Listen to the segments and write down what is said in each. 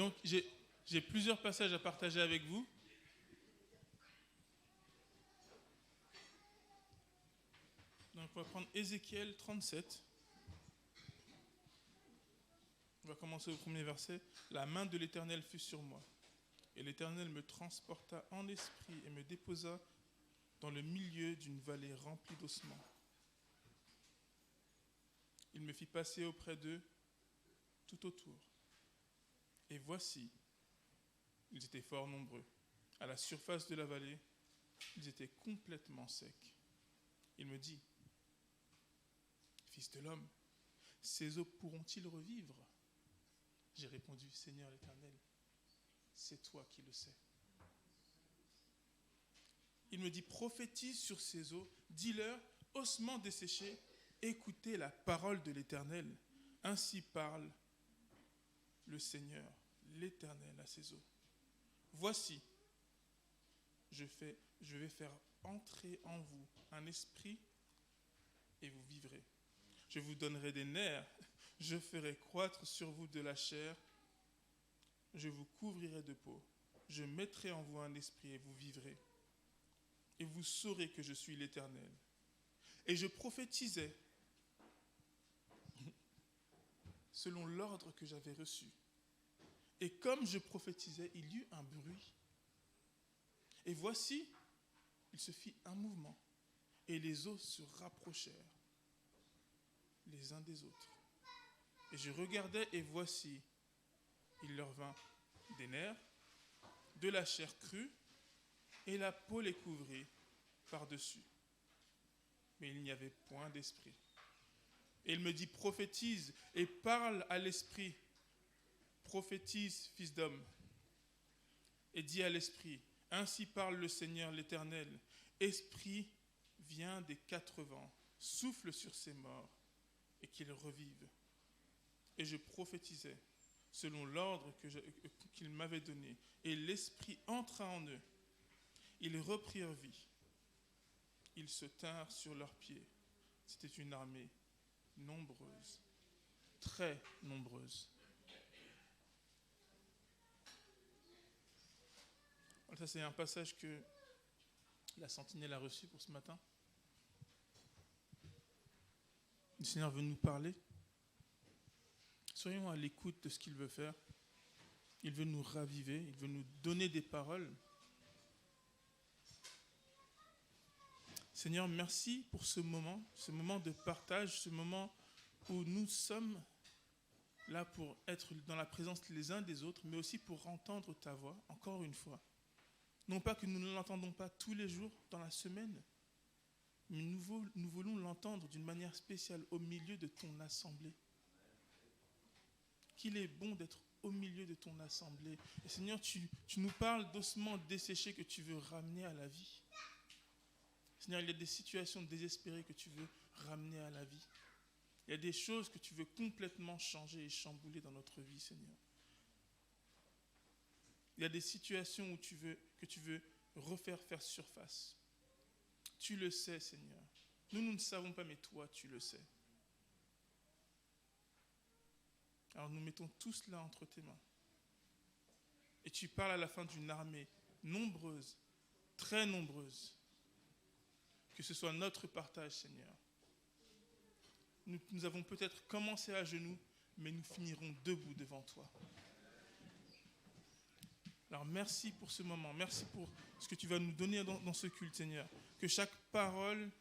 donc, j'ai plusieurs passages à partager avec vous. Donc, on va prendre Ézéchiel 37. On va commencer au premier verset. La main de l'Éternel fut sur moi. Et l'Éternel me transporta en esprit et me déposa dans le milieu d'une vallée remplie d'ossements. Il me fit passer auprès d'eux tout autour. Et voici, ils étaient fort nombreux. À la surface de la vallée, ils étaient complètement secs. Il me dit, Fils de l'homme, ces eaux pourront-ils revivre? J'ai répondu, Seigneur l'Éternel, c'est toi qui le sais. Il me dit, prophétise sur ces eaux, dis-leur, ossements desséchés, écoutez la parole de l'Éternel. Ainsi parle le Seigneur, l'Éternel à ces eaux. Voici, je vais faire entrer en vous un esprit et vous vivrez. Je vous donnerai des nerfs, je ferai croître sur vous de la chair, je vous couvrirai de peau, je mettrai en vous un esprit et vous vivrez. Et vous saurez que je suis l'Éternel. Et je prophétisais selon l'ordre que j'avais reçu. Et comme je prophétisais, il y eut un bruit. Et voici, il se fit un mouvement. Et les eaux se rapprochèrent les uns des autres. Et je regardais et voici, il leur vint des nerfs, de la chair crue, et la peau les couvrit par-dessus. Mais il n'y avait point d'esprit. Et il me dit, prophétise et parle à l'esprit. Prophétise, fils d'homme. Et dis à l'esprit, ainsi parle le Seigneur l'Éternel. Esprit, viens des quatre vents, souffle sur ces morts, et qu'ils revivent. Et je prophétisais selon l'ordre qu'il m'avait donné. Et l'esprit entra en eux. Ils reprirent vie. Ils se tinrent sur leurs pieds. C'était une armée nombreuse, très nombreuse. Ça, c'est un passage que la sentinelle a reçu pour ce matin. Le Seigneur veut nous parler. Soyons à l'écoute de ce qu'il veut faire. Il veut nous raviver, il veut nous donner des paroles. Seigneur, merci pour ce moment de partage, ce moment où nous sommes là pour être dans la présence les uns des autres, mais aussi pour entendre ta voix, encore une fois. Non pas que nous ne l'entendons pas tous les jours dans la semaine, mais nous voulons l'entendre d'une manière spéciale au milieu de ton assemblée. Qu'il est bon d'être au milieu de ton assemblée. Et Seigneur, tu nous parles d'ossements desséchés que tu veux ramener à la vie. Seigneur, il y a des situations désespérées que tu veux ramener à la vie. Il y a des choses que tu veux complètement changer et chambouler dans notre vie, Seigneur. Il y a des situations où que tu veux refaire surface. Tu le sais, Seigneur. Nous ne savons pas, mais toi, tu le sais. Alors nous mettons tout cela entre tes mains. Et tu parles à la fin d'une armée nombreuse, très nombreuse. Que ce soit notre partage, Seigneur. Nous avons peut-être commencé à genoux, mais nous finirons debout devant toi. Alors merci pour ce moment, merci pour ce que tu vas nous donner dans ce culte, Seigneur. Que chaque parole,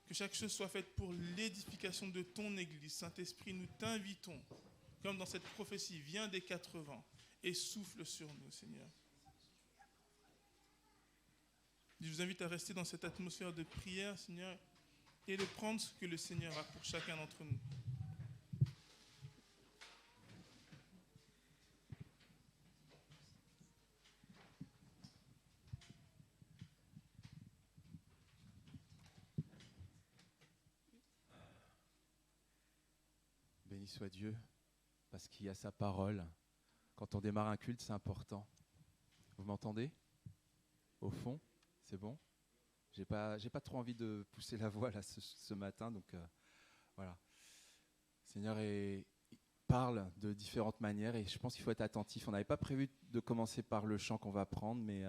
que chaque chose soit faite pour l'édification de ton Église. Saint-Esprit, nous t'invitons, comme dans cette prophétie, viens des quatre vents et souffle sur nous, Seigneur. Je vous invite à rester dans cette atmosphère de prière, Seigneur, et de prendre ce que le Seigneur a pour chacun d'entre nous. Béni soit Dieu, parce qu'il y a sa parole. Quand on démarre un culte, c'est important. Vous m'entendez? Au fond, c'est bon? J'ai pas trop envie de pousser la voix là ce matin, donc voilà. Le Seigneur parle de différentes manières et je pense qu'il faut être attentif. On n'avait pas prévu de commencer par le chant qu'on va prendre, mais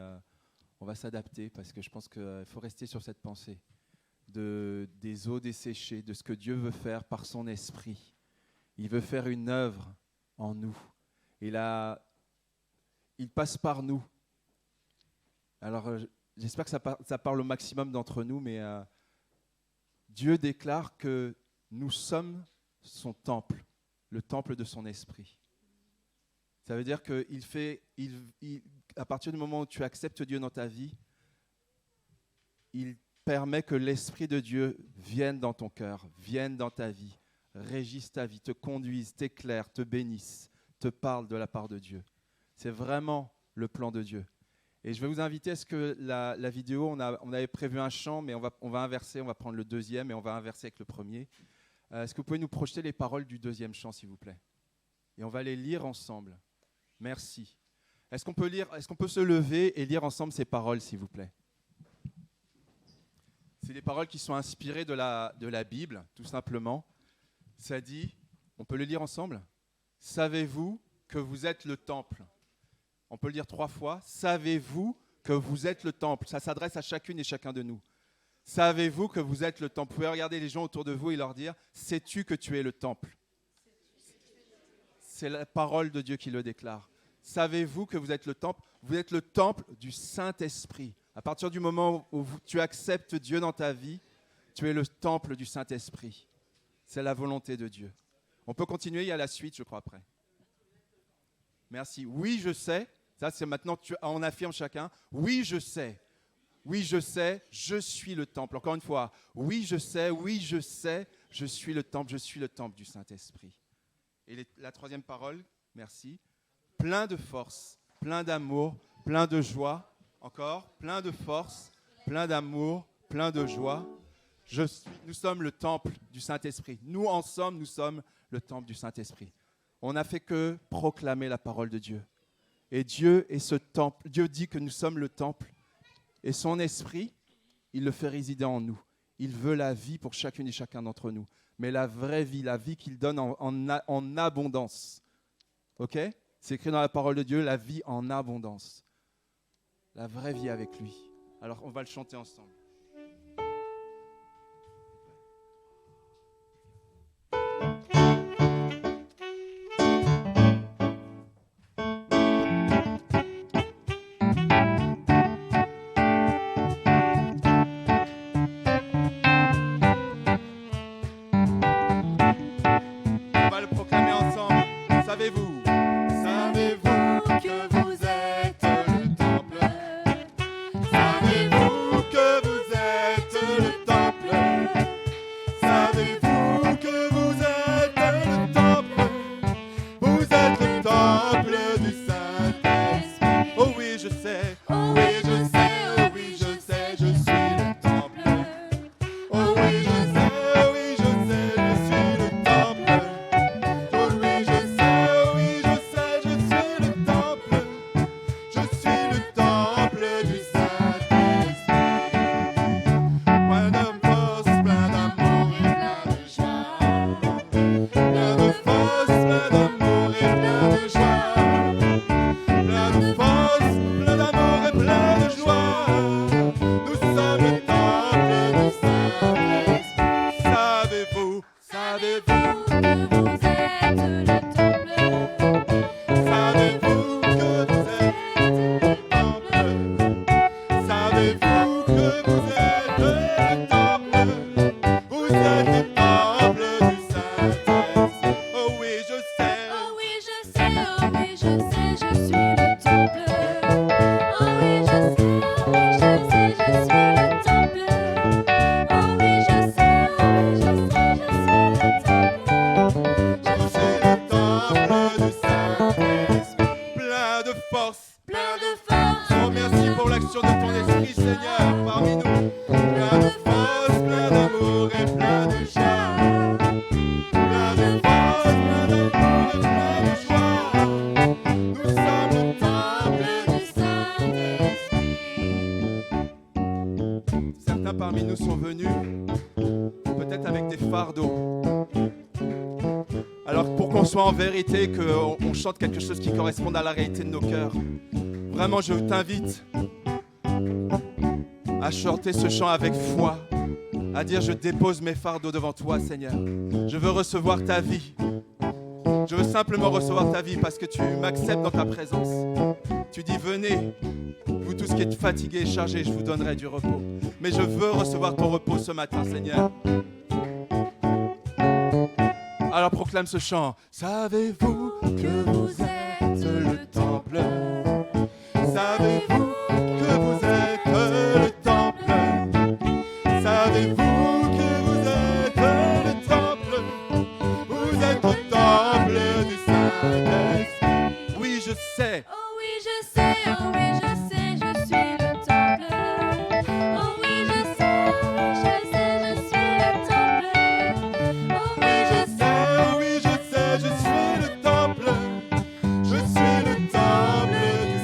on va s'adapter parce que je pense qu'il faut rester sur cette pensée des eaux desséchées, de ce que Dieu veut faire par son esprit. Il veut faire une œuvre en nous. Et là, il passe par nous. Alors, j'espère que ça parle au maximum d'entre nous, mais Dieu déclare que nous sommes son temple, le temple de son esprit. Ça veut dire qu'à partir du moment où tu acceptes Dieu dans ta vie, il permet que l'Esprit de Dieu vienne dans ton cœur, vienne dans ta vie, régisse ta vie, te conduise, t'éclaire, te bénisse, te parle de la part de Dieu. C'est vraiment le plan de Dieu. Et je vais vous inviter à ce que la vidéo, on avait prévu un chant, mais on va inverser, on va prendre le deuxième et on va inverser avec le premier. Est-ce que vous pouvez nous projeter les paroles du deuxième chant, s'il vous plaît? Et on va les lire ensemble. Merci. Est-ce qu'on peut se lever et lire ensemble ces paroles, s'il vous plaît? C'est des paroles qui sont inspirées de la Bible, tout simplement. Ça dit, on peut le lire ensemble? Savez-vous que vous êtes le temple? On peut le dire 3 fois. Savez-vous que vous êtes le temple? Ça s'adresse à chacune et chacun de nous. Savez-vous que vous êtes le temple? Vous pouvez regarder les gens autour de vous et leur dire, sais-tu que tu es le temple? C'est la parole de Dieu qui le déclare. Savez-vous que vous êtes le temple? Vous êtes le temple du Saint-Esprit. À partir du moment où tu acceptes Dieu dans ta vie, tu es le temple du Saint-Esprit. C'est la volonté de Dieu. On peut continuer, il y a la suite, je crois, après. Merci. Oui, je sais. Ça, c'est maintenant, on affirme chacun. Oui, je sais. Oui, je sais, je suis le temple. Encore une fois. Oui, je sais, je suis le temple du Saint-Esprit. Et la troisième parole, merci. Plein de force, plein d'amour, plein de joie. Encore, plein de force, plein d'amour, plein de joie. Nous sommes le temple du Saint-Esprit. Nous, en somme, nous sommes le temple du Saint-Esprit. On n'a fait que proclamer la parole de Dieu. Et Dieu est ce temple. Dieu dit que nous sommes le temple. Et son esprit, il le fait résider en nous. Il veut la vie pour chacune et chacun d'entre nous. Mais la vraie vie, la vie qu'il donne en abondance. Ok? C'est écrit dans la parole de Dieu, la vie en abondance. La vraie vie avec lui. Alors, on va le chanter ensemble. Sont venus peut-être avec des fardeaux. Alors pour qu'on soit en vérité, qu'on chante quelque chose qui corresponde à la réalité de nos cœurs. Vraiment, je t'invite à chanter ce chant avec foi, à dire je dépose mes fardeaux devant toi, Seigneur. Je veux recevoir ta vie. Je veux simplement recevoir ta vie parce que tu m'acceptes dans ta présence. Tu dis venez, vous tous qui êtes fatigués et chargés, je vous donnerai du repos. Mais je veux recevoir ton repos ce matin, Seigneur. Alors proclame ce chant. Savez-vous que vous êtes le temple? Savez-vous que vous êtes le temple? Savez-vous que vous êtes le temple? Vous êtes le temple du Saint-Esprit. Oui, je sais. Oh oui, je sais, oh oui, je sais, je suis le temple. Oh oui, je sais, je suis le temple. Oh oui, je sais, Oui, je sais, je suis le temple. Je suis le temple du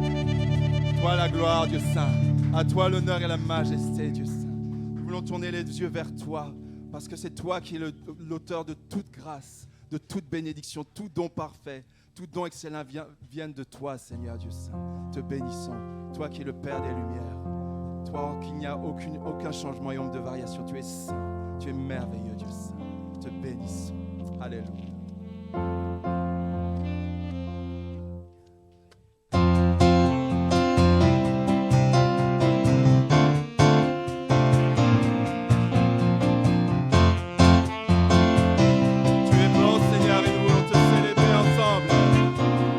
Saint-Esprit. Toi la gloire, Dieu Saint. À toi l'honneur et la majesté, Dieu Saint. Nous voulons tourner les yeux vers toi, parce que c'est toi qui es l'auteur de toute grâce, de toute bénédiction, tout don parfait, tout don excellent viennent de toi, Seigneur Dieu Saint. Te bénissons, toi qui es le Père des Lumières, toi qu'il n'y a aucun changement et ombre de variation. Tu es saint, tu es merveilleux, Dieu Saint. Te bénissons. Alléluia. Tu es bon, Seigneur, et nous voulons te célébrer ensemble.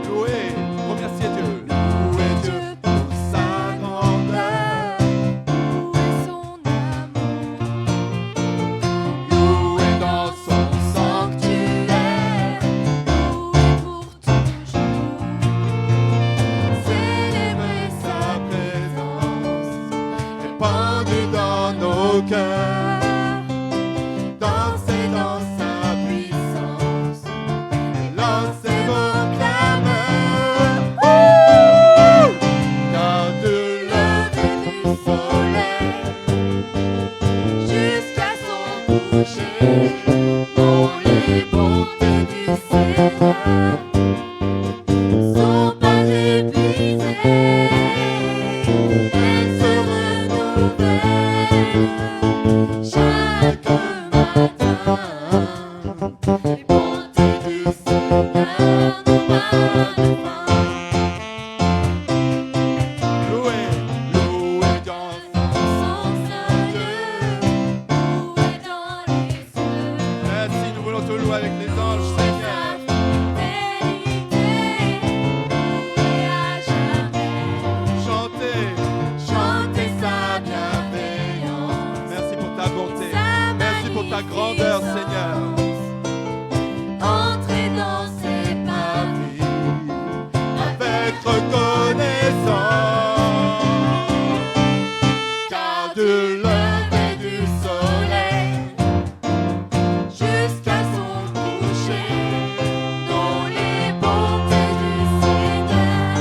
Louer, remercier Dieu. Louer Dieu pour sa grandeur. louer son amour, Louer dans son sanctuaire, louer pour toujours, célébrer sa présence répandue dans nos cœurs. Danser dans sa puissance et lancer vos clameurs. Car de lever du soleil jusqu'à son coucher, dans les bontés du Seigneur sont pas épuisées, elles se renouvellent chaque matin. Les bontés du Seigneur n'ont pas de fin. louer, louer dans Son Dieu, loué dans les cieux, Merci, nous voulons te louer avec les anges, Seigneur. sa fidélité, loué à jamais. Chantez, Chantez sa bienveillance, merci pour ta bonté. sa Merci pour ta grandeur, Seigneur. Entrez dans ses pas Avec reconnaissance, car de lever du soleil jusqu'à son coucher, dans les bontés du Seigneur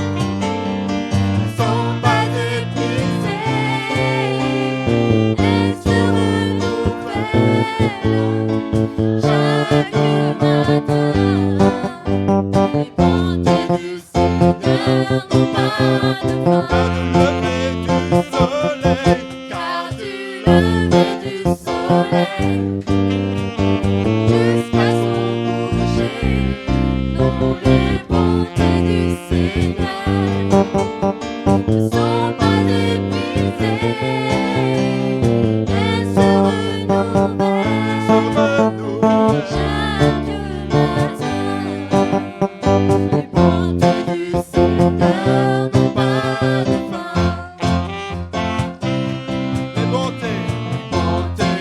ne sont pas épuisées, elles se renouvellent chaque matin. Les bontés du Seigneur n'ont pas de fin. lever du soleil, Car du lever du soleil jusqu'à son coucher, dans les bontés du Seigneur ne sont pas épuisées, elles se renouvellent chaque matin. Les bontés du Seigneur n'ont pas de fin. les bontés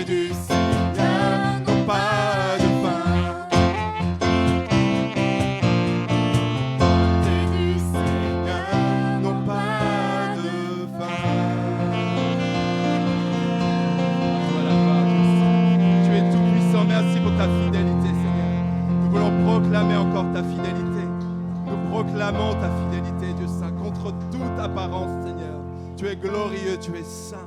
du Seigneur n'ont pas de fin. Bontés du Seigneur N'ont pas de fin. Voilà, tu es tout puissant. Merci pour ta fidélité, Seigneur. Nous voulons proclamer encore ta fidélité. Nous proclamons ta fidélité, Dieu Saint, contre toute apparence, Seigneur. Tu es glorieux, tu es saint.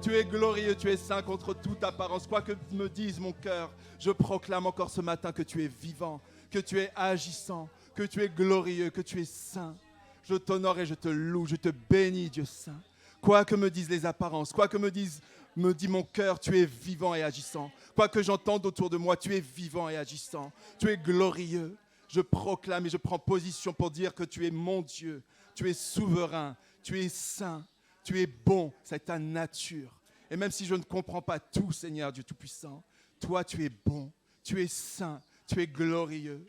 Tu es glorieux, tu es saint contre toute apparence. Quoi que me dise mon cœur, je proclame encore ce matin que tu es vivant, que tu es agissant, que tu es glorieux, que tu es saint. Je t'honore et je te loue, je te bénis, Dieu saint. Quoi que me disent les apparences, quoi que me dit mon cœur, tu es vivant et agissant. Quoi que j'entende autour de moi, tu es vivant et agissant. Tu es glorieux. Je proclame et je prends position pour dire que tu es mon Dieu. Tu es souverain, tu es saint, tu es bon, c'est ta nature. Et même si je ne comprends pas tout, Seigneur Dieu Tout-Puissant, toi tu es bon, tu es saint, tu es glorieux.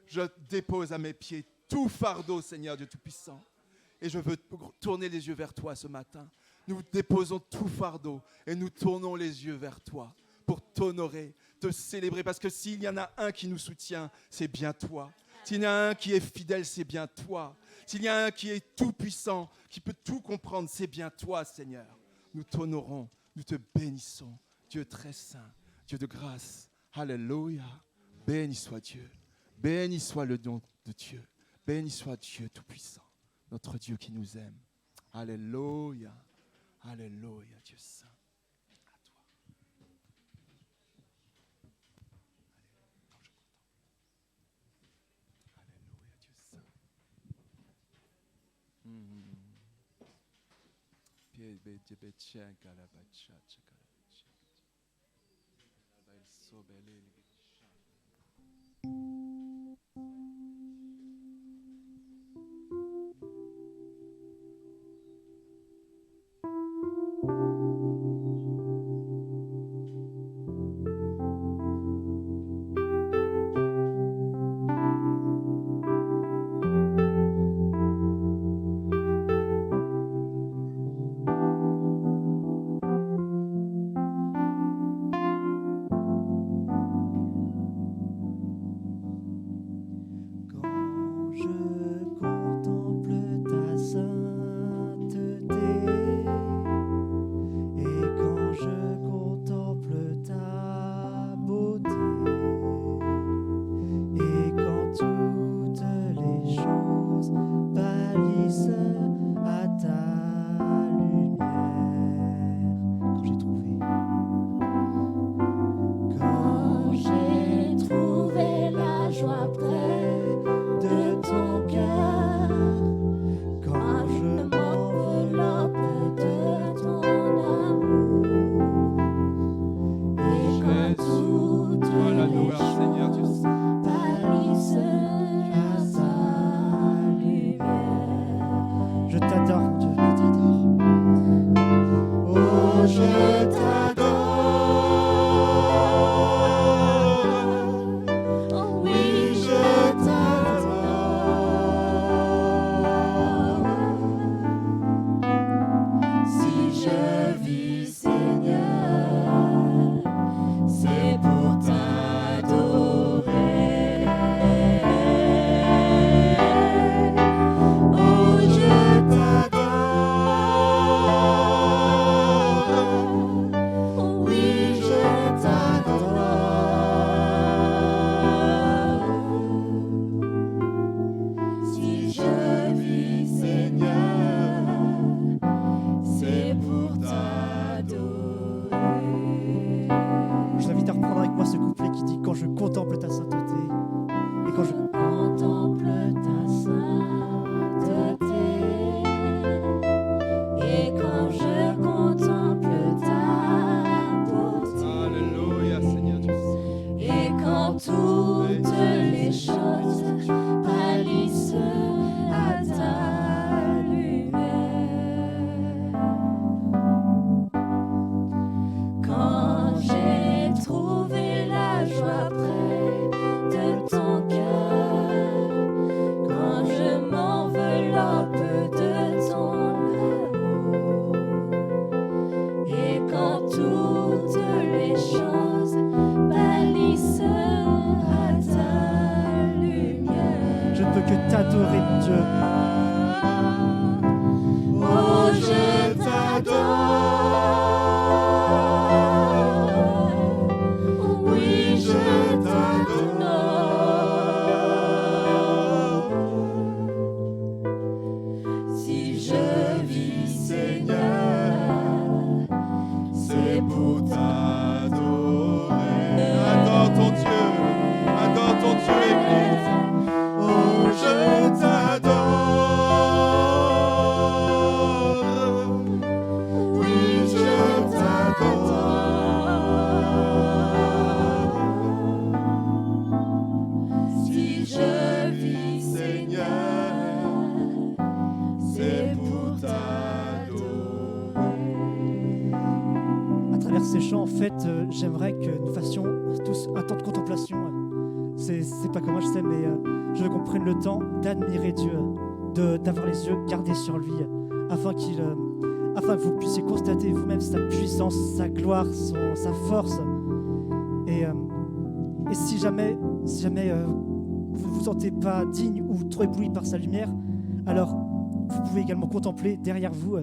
Je dépose à mes pieds tout fardeau, Seigneur Dieu Tout-Puissant. Et je veux tourner les yeux vers toi ce matin. Nous déposons tout fardeau et nous tournons les yeux vers toi pour t'honorer, te célébrer. Parce que s'il y en a un qui nous soutient, c'est bien toi. S'il y en a un qui est fidèle, c'est bien toi. S'il y a un qui est tout puissant, qui peut tout comprendre, c'est bien toi, Seigneur. Nous t'honorons, nous te bénissons. Dieu très saint, Dieu de grâce. Alléluia. Béni soit Dieu. Béni soit le nom de Dieu. Béni soit Dieu tout-puissant, notre Dieu qui nous aime. Alléluia. Alléluia, Dieu saint. À toi. Alléluia, Dieu saint. Quand je contemple ta sainteté et quand je contemple ta beauté et quand toutes les choses pâlissent à ta lumière, quand j'ai trouvé la joie près de ton cœur, quand je m'enveloppe de ton amour, et quand toutes Toi la les louange, Seigneur Dieu choses saint. pâlissent à ta lumière. Je t'adore, mon Dieu, je t'adore. Oh, je t'adore. Oh Oui, je t'adore. Si je vis, Seigneur, c'est pour t'adorer. Oh, je t'adore. Oui, je t'adore. Si je vis, Seigneur, c'est pour t'adorer. Je vous invite à reprendre avec moi ce couplet qui dit quand je contemple ta sainteté et quand je contemple ta sainteté et quand je contemple ta beauté Alléluia, Seigneur Dieu saint. et quand toutes les choses pâlissent à ta lumière, quand j'ai trouvé la joie près de ton cœur, quand je m'enveloppe de ton amour, et quand toutes les choses pâlissent à ta lumière. Je ne peux que t'adorer, mon Dieu. Oh, je t'adore. Oui, je t'adore. Si je vis, Seigneur, ces chants, en fait, j'aimerais que nous fassions tous un temps de contemplation. C'est pas comme moi, je sais, mais je veux qu'on prenne le temps d'admirer Dieu, d'avoir les yeux gardés sur lui, afin que vous puissiez constater vous-même sa puissance, sa gloire, sa force. Et si jamais vous ne vous sentez pas digne ou trop ébloui par sa lumière, alors vous pouvez également contempler derrière vous,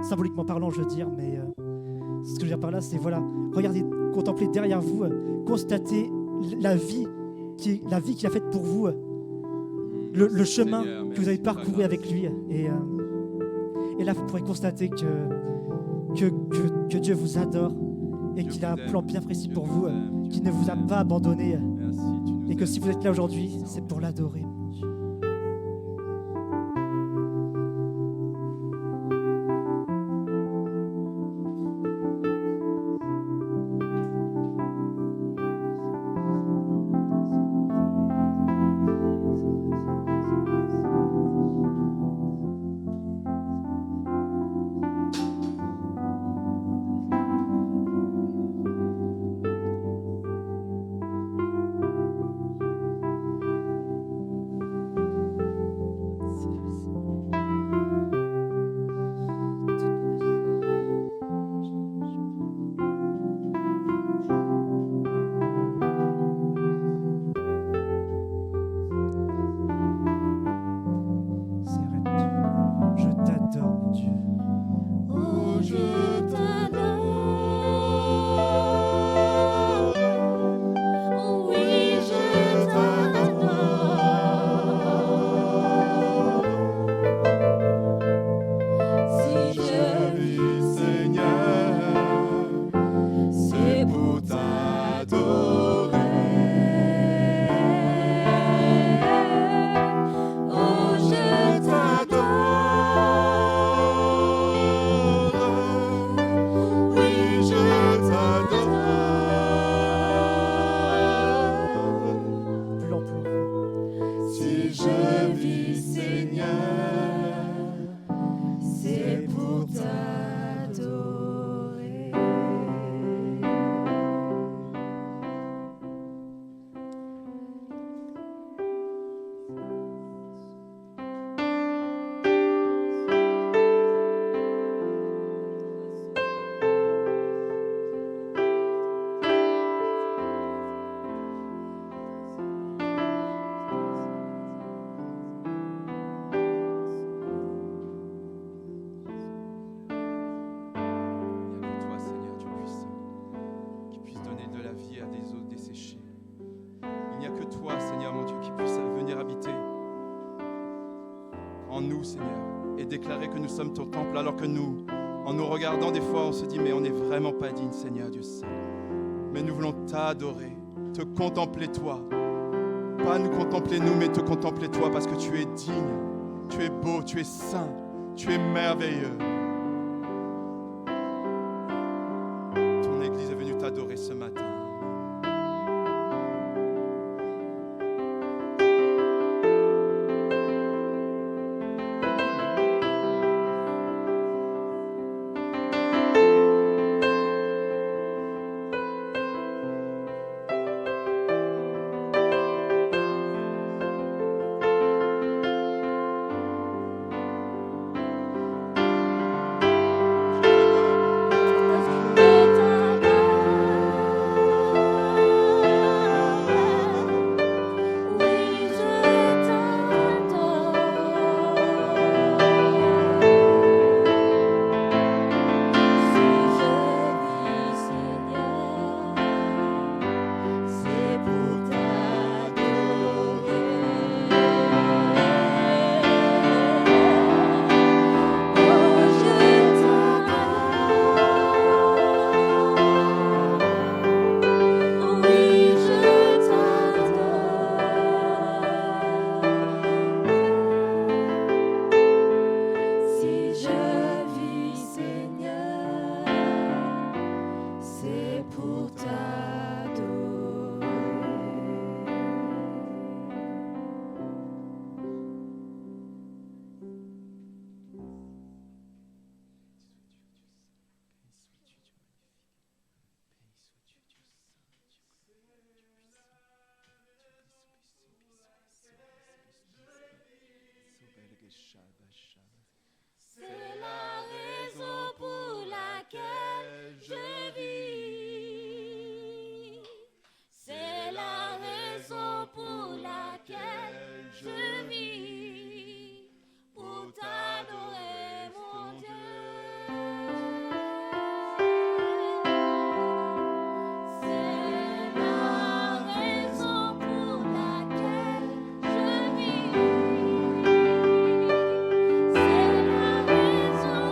symboliquement parlant, je veux dire, mais ce que je veux dire par là, c'est voilà, regardez, contemplez derrière vous, constatez la vie qu'il a faite pour vous, le chemin Seigneur, que vous avez merci pour ta parcouru grâce. avec lui. Et là, vous pourrez constater que Dieu vous adore et Dieu qu'il a un vous aime. plan bien précis Dieu pour nous vous, aime, Dieu qu'il ne nous vous a aime. pas abandonné. Merci, tu nous Et que aimes. si vous êtes là aujourd'hui, c'est pour l'adorer. C'est vrai, Dieu. Je t'adore, mon Dieu. Oh, je t'adore. Oh, oui, je t'adore. Si je vis, Seigneur, c'est pour t'adorer. Oh, je t'adore. Oui, je t'adore. Plus lent, plus lent. Si je vis, Seigneur, c'est pour t'adorer. Il n'y a que toi, Seigneur Dieu puissant, qui puisse donner de la vie à des eaux desséchées. Il n'y a que toi, Seigneur mon Dieu, qui puisse venir habiter en nous, Seigneur, et déclarer que nous sommes ton temple, alors que nous, en nous regardant des fois, on se dit, mais on n'est vraiment pas digne, Seigneur Dieu saint. Mais nous voulons t'adorer, te contempler toi. Pas nous contempler nous, mais te contempler toi, parce que tu es digne, tu es beau, tu es saint, tu es merveilleux. Ton Église est venue t'adorer ce matin. C'est la raison pour laquelle je vis. C'est la raison pour laquelle je vis. Pour t'adorer, mon Dieu. C'est la raison pour laquelle je vis. C'est la raison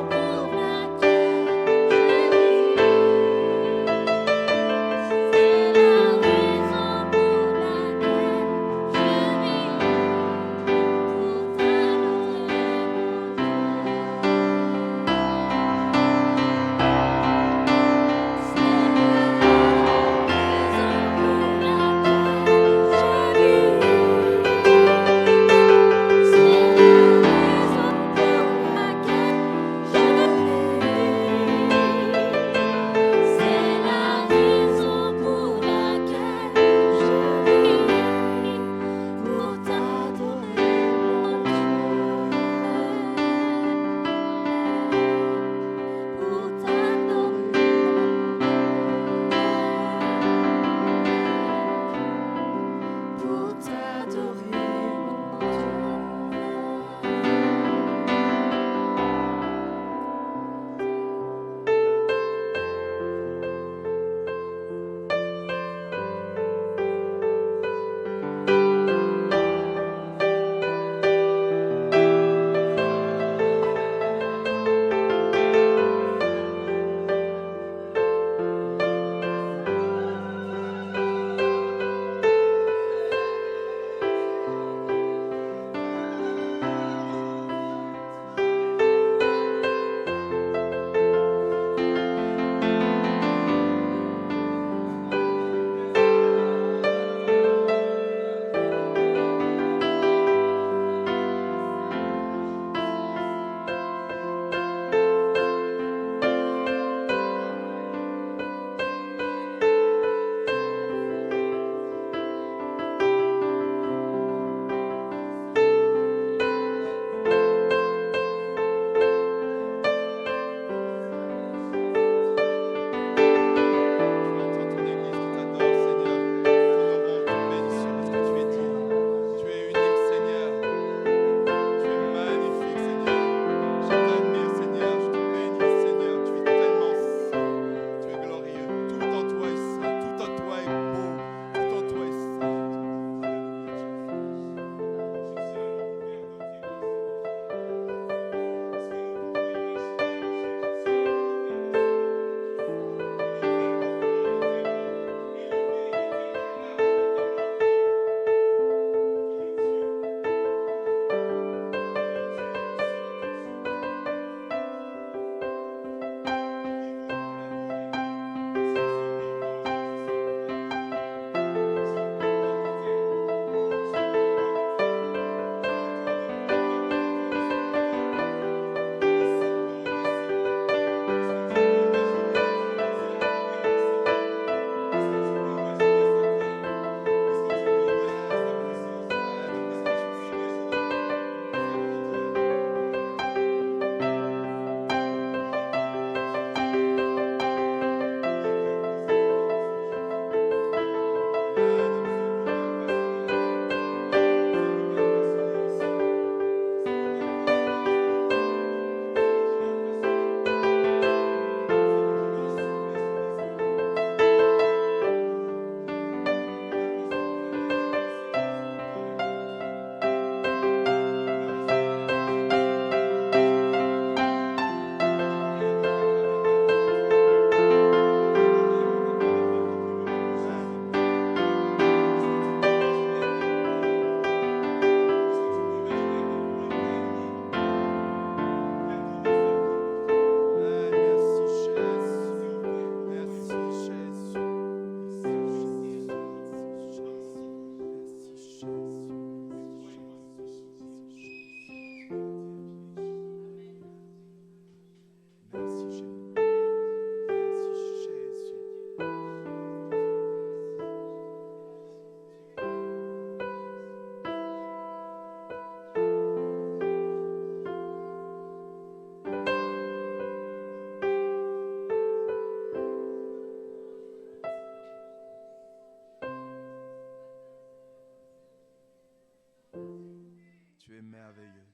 merveilleux.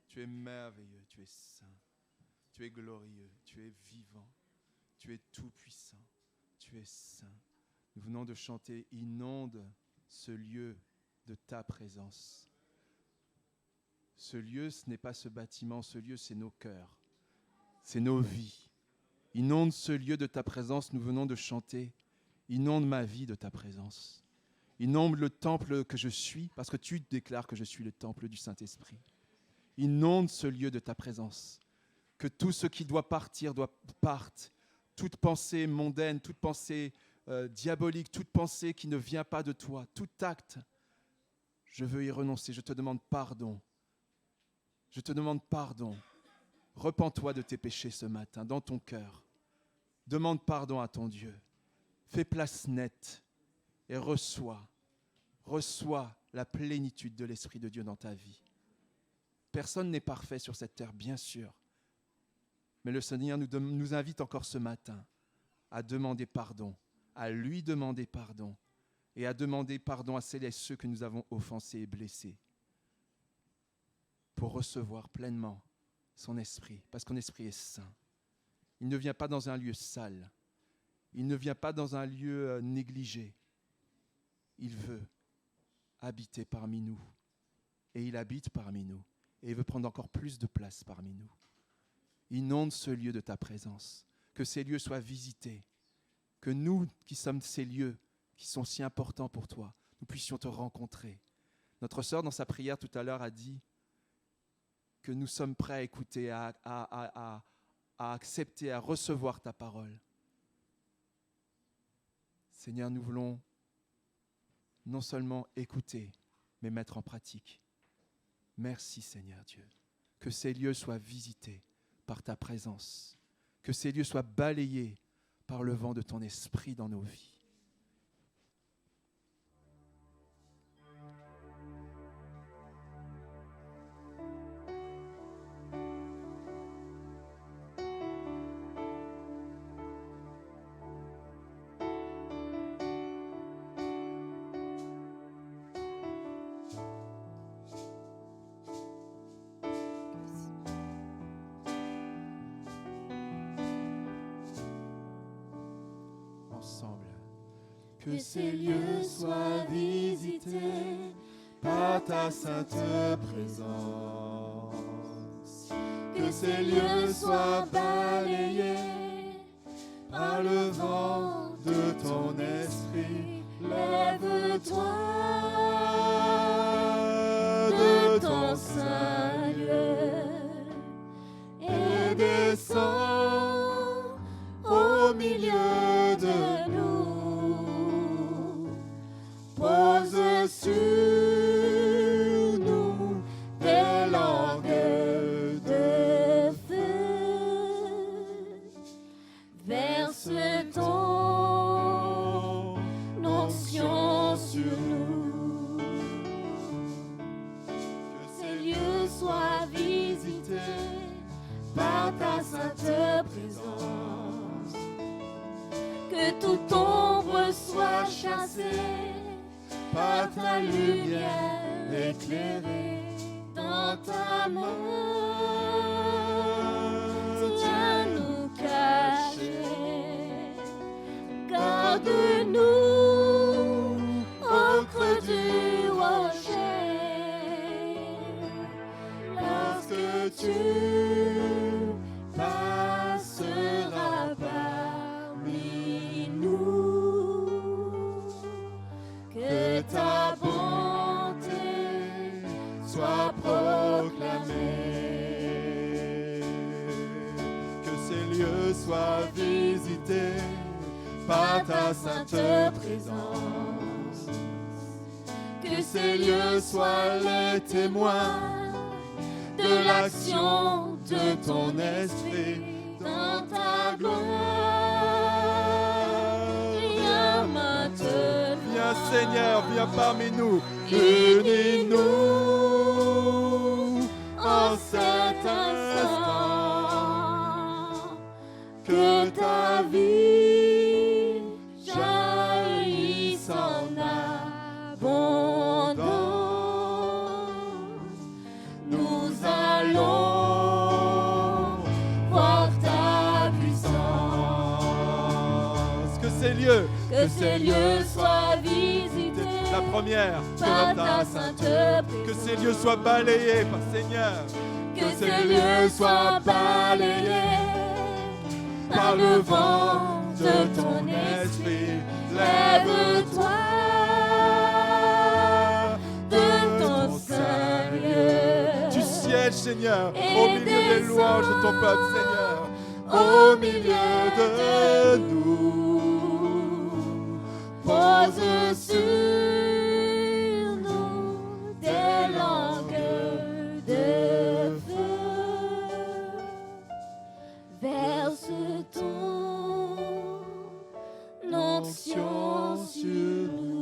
Tu es merveilleux, tu es saint. Tu es glorieux, tu es vivant. Tu es tout-puissant, tu es saint. Nous venons de chanter « Inonde ce lieu de ta présence ». Ce lieu, ce n'est pas ce bâtiment, ce lieu, c'est nos cœurs, c'est nos vies. Inonde ce lieu de ta présence, nous venons de chanter. Inonde ma vie de ta présence. Inonde le temple que je suis, parce que tu déclares que je suis le temple du Saint-Esprit. Inonde ce lieu de ta présence. Que tout ce qui doit partir, parte. Toute pensée mondaine, toute pensée diabolique, toute pensée qui ne vient pas de toi, tout acte, je veux y renoncer. Je te demande pardon. Je te demande pardon. Repens-toi de tes péchés ce matin, dans ton cœur. Demande pardon à ton Dieu. Fais place nette et reçois la plénitude de l'Esprit de Dieu dans ta vie. Personne n'est parfait sur cette terre, bien sûr. Mais le Seigneur nous invite encore ce matin à demander pardon, à lui demander pardon et à demander pardon à celles et ceux que nous avons offensés et blessés pour recevoir pleinement son esprit, parce que son esprit est saint. Il ne vient pas dans un lieu sale, il ne vient pas dans un lieu négligé. Il veut habiter parmi nous et il habite parmi nous et il veut prendre encore plus de place parmi nous. Inonde ce lieu de ta présence, que ces lieux soient visités, que nous qui sommes ces lieux qui sont si importants pour toi, nous puissions te rencontrer. Notre sœur, dans sa prière tout à l'heure, a dit que nous sommes prêts à écouter, à accepter, à recevoir ta parole. Seigneur, nous voulons non seulement écouter, mais mettre en pratique. Merci Seigneur Dieu, que ces lieux soient visités par ta présence, que ces lieux soient balayés par le vent de ton esprit dans nos vies. Que ces lieux soient visités par ta sainte présence. Que ces lieux soient balayés par le vent de ton esprit. Lève-toi de ton saint lieu et descends au milieu de nous. Pose sur nous des langues de feu. Verse ton onction sur nous. Que ces lieux soient visités par ta sainte présence. Que toute ombre soit chassée par ta lumière éclairée dans ta main. Tiens-nous cachés, garde-nous au creux du rocher. Lorsque tu passeras parmi nous, que ta bonté soit proclamée. Que ces lieux soient visités par ta sainte présence. Que ces lieux soient les témoins de l'action de ton esprit dans ta gloire. Viens maintenant. Viens Seigneur, viens parmi nous. Unis-nous en cet instant. Que ta vie jaillisse en abondance. allons voir ta puissance. Que ces lieux, Que ces lieux soient visités la première, par ta sainte que ces lieux soient balayés par Seigneur. Que ces lieux soient balayés par le vent de ton esprit. Lève-toi de ton saint lieu. Tu sièges, Seigneur, Et au milieu des louanges de ton peuple, Seigneur. Au milieu de nous. Pose sur nous des langues de feu. Verse ton onction sur nous.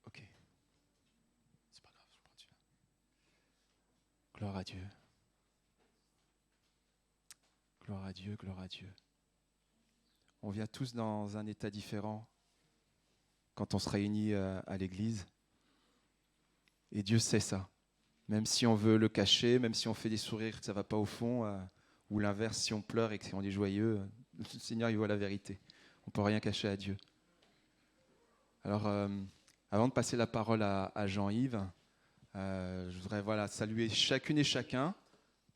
Ok. C'est pas grave, je prends celui-là. Gloire à Dieu. Gloire à Dieu, gloire à Dieu. On vient tous dans un état différent quand on se réunit à l'église. Et Dieu sait ça. Même si on veut le cacher, même si on fait des sourires que ça ne va pas au fond, ou l'inverse, si on pleure et que si on est joyeux, le Seigneur, il voit la vérité. On ne peut rien cacher à Dieu. Alors, avant de passer la parole à Jean-Yves, je voudrais saluer chacune et chacun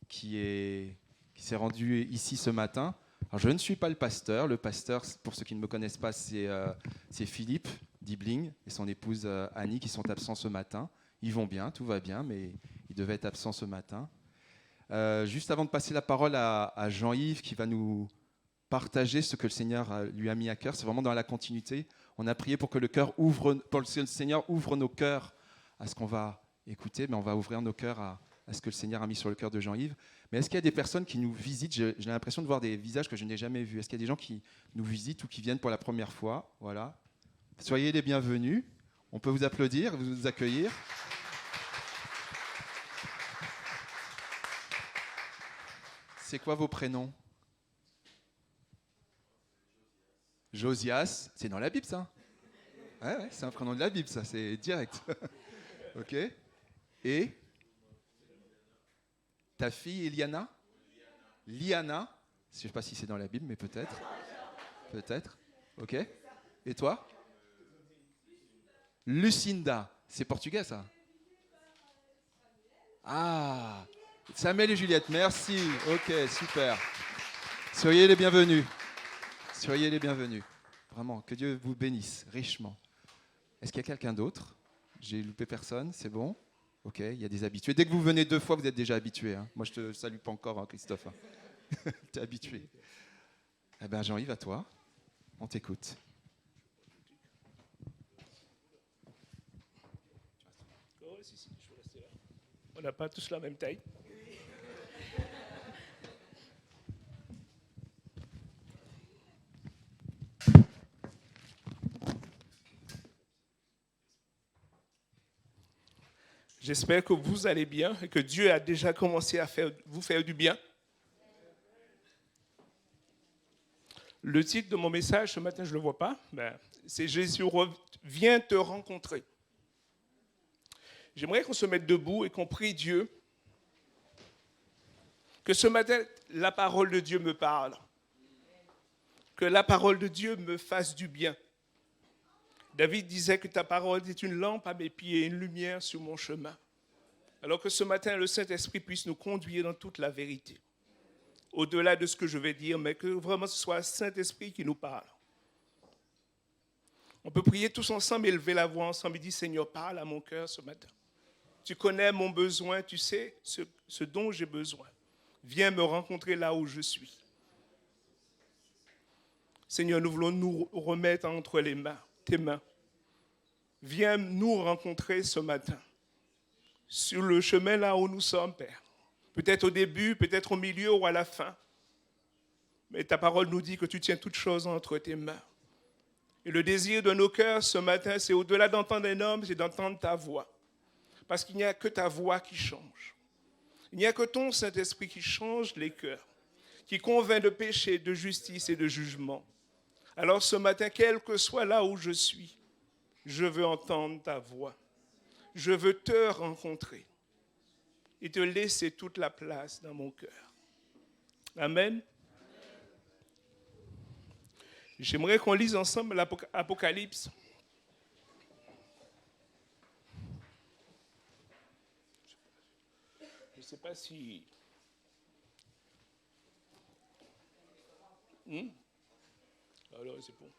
qui s'est rendu ici ce matin. Alors, je ne suis pas le pasteur. Le pasteur, pour ceux qui ne me connaissent pas, c'est Philippe Dibling et son épouse Annie qui sont absents ce matin. Ils vont bien, tout va bien, mais ils devaient être absents ce matin. Juste avant de passer la parole à Jean-Yves qui va nous partager ce que le Seigneur lui a mis à cœur, c'est vraiment dans la continuité. On a prié pour que le Seigneur ouvre nos cœurs à ce qu'on va écouter, mais on va ouvrir nos cœurs à ce que le Seigneur a mis sur le cœur de Jean-Yves. Mais est-ce qu'il y a des personnes qui nous visitent ? J'ai l'impression de voir des visages que je n'ai jamais vus. Est-ce qu'il y a des gens qui nous visitent ou qui viennent pour la première fois ? Voilà. Soyez les bienvenus. On peut vous applaudir, vous accueillir. C'est quoi vos prénoms ? Josias, c'est dans la Bible ça ? Ouais, c'est un prénom de la Bible ça, c'est direct. Ok. Et ta fille Eliana ? Liana ? Je ne sais pas si c'est dans la Bible, mais peut-être. Peut-être. Ok. Et toi ? Lucinda. C'est portugais ça ? Ah, Samuel et Juliette, merci. Ok, super. Soyez les bienvenus. Soyez les bienvenus. Vraiment, que Dieu vous bénisse richement. Est-ce qu'il y a quelqu'un d'autre ? J'ai loupé personne, c'est bon ? Ok, il y a des habitués. Dès que vous venez 2 fois, vous êtes déjà habitués. Hein. Moi, je ne te salue pas encore, hein, Christophe. Hein. Tu es habitué. Eh bien, Jean-Yves, à toi. On t'écoute. On n'a pas tous la même taille. J'espère que vous allez bien et que Dieu a déjà commencé à vous faire du bien. Le titre de mon message ce matin, je ne le vois pas, c'est « Jésus vient te rencontrer ». J'aimerais qu'on se mette debout et qu'on prie Dieu Que ce matin, la parole de Dieu me parle. Que la parole de Dieu me fasse du bien. David disait que ta parole est une lampe à mes pieds et une lumière sur mon chemin. Alors que ce matin, le Saint-Esprit puisse nous conduire dans toute la vérité. Au-delà de ce que je vais dire, mais que vraiment ce soit le Saint-Esprit qui nous parle. On peut prier tous ensemble et lever la voix ensemble et dire, Seigneur, parle à mon cœur ce matin. Tu connais mon besoin, tu sais ce dont j'ai besoin. Viens me rencontrer là où je suis. Seigneur, nous voulons nous remettre entre tes mains. Viens nous rencontrer ce matin. Sur le chemin là où nous sommes, Père. Peut-être au début, peut-être au milieu ou à la fin. Mais ta parole nous dit que tu tiens toutes choses entre tes mains. Et le désir de nos cœurs ce matin, c'est au-delà d'entendre un homme, c'est d'entendre ta voix. Parce qu'il n'y a que ta voix qui change. Il n'y a que ton Saint-Esprit qui change les cœurs, qui convainc de péché, de justice et de jugement. Alors ce matin, quel que soit là où je suis, je veux entendre ta voix. Je veux te rencontrer et te laisser toute la place dans mon cœur. Amen. J'aimerais qu'on lise ensemble l'Apocalypse. Je ne sais pas si... Alors, c'est bon.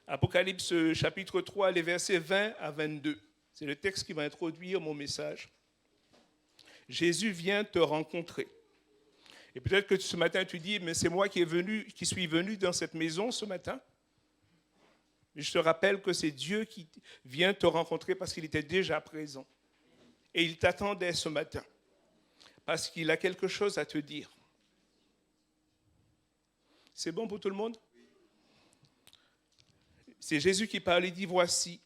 Apocalypse chapitre 3, les versets 20 à 22. C'est le texte qui va introduire mon message. Jésus vient te rencontrer. Et peut-être que ce matin, tu dis, mais c'est moi qui suis venu dans cette maison ce matin. Mais je te rappelle que c'est Dieu qui vient te rencontrer parce qu'il était déjà présent. Et il t'attendait ce matin. Parce qu'il a quelque chose à te dire. C'est bon pour tout le monde? C'est Jésus qui parle, il dit, voici,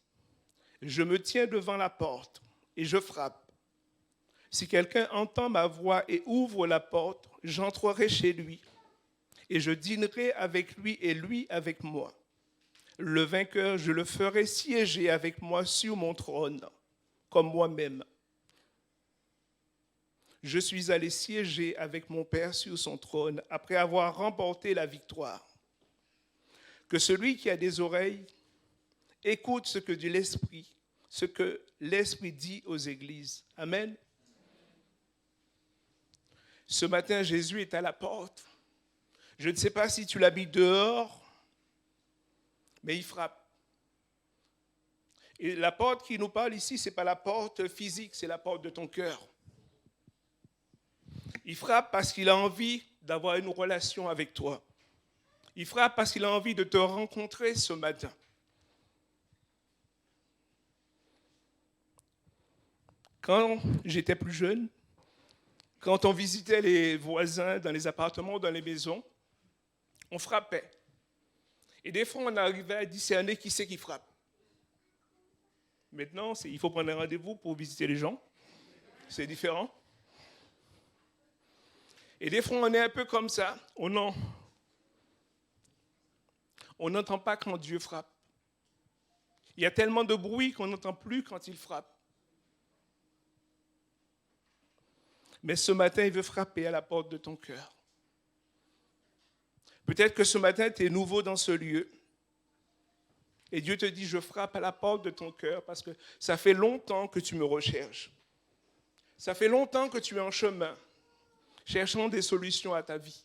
je me tiens devant la porte et je frappe. Si quelqu'un entend ma voix et ouvre la porte, j'entrerai chez lui et je dînerai avec lui et lui avec moi. Le vainqueur, je le ferai siéger avec moi sur mon trône, comme moi-même. Je suis allé siéger avec mon Père sur son trône après avoir remporté la victoire. Que celui qui a des oreilles écoute ce que l'Esprit dit aux églises. Amen. Ce matin, Jésus est à la porte. Je ne sais pas si tu l'habites dehors, mais il frappe. Et la porte qui nous parle ici, ce n'est pas la porte physique, c'est la porte de ton cœur. Il frappe parce qu'il a envie d'avoir une relation avec toi. Il frappe parce qu'il a envie de te rencontrer ce matin. Quand j'étais plus jeune, quand on visitait les voisins dans les appartements, dans les maisons, on frappait. Et des fois, on arrivait à discerner qui c'est qui frappe. Maintenant, il faut prendre un rendez-vous pour visiter les gens. C'est différent. Et des fois, on est un peu comme ça. On n'entend pas quand Dieu frappe. Il y a tellement de bruit qu'on n'entend plus quand il frappe. Mais ce matin, il veut frapper à la porte de ton cœur. Peut-être que ce matin, tu es nouveau dans ce lieu. Et Dieu te dit, je frappe à la porte de ton cœur parce que ça fait longtemps que tu me recherches. Ça fait longtemps que tu es en chemin, cherchant des solutions à ta vie.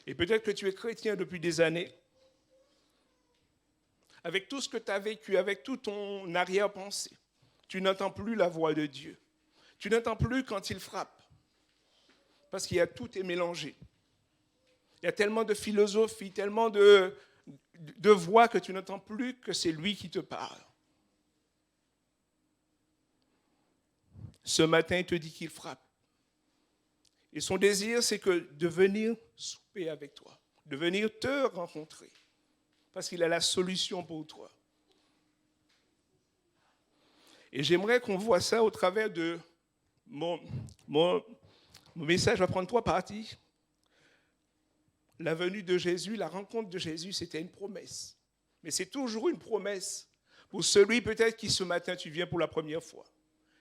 Et peut-être que tu es chrétien depuis des années. Avec tout ce que tu as vécu, avec tout ton arrière-pensée, tu n'entends plus la voix de Dieu. Tu n'entends plus quand il frappe. Parce qu'il y a tout est mélangé. Il y a tellement de philosophie, tellement de voix que tu n'entends plus que c'est lui qui te parle. Ce matin, il te dit qu'il frappe. Et son désir, c'est de venir souper avec toi, de venir te rencontrer. Parce qu'il a la solution pour toi. Et j'aimerais qu'on voit ça au travers de mon message va prendre 3 parties. La venue de Jésus, la rencontre de Jésus, c'était une promesse. Mais c'est toujours une promesse pour celui peut-être qui ce matin, tu viens pour la première fois.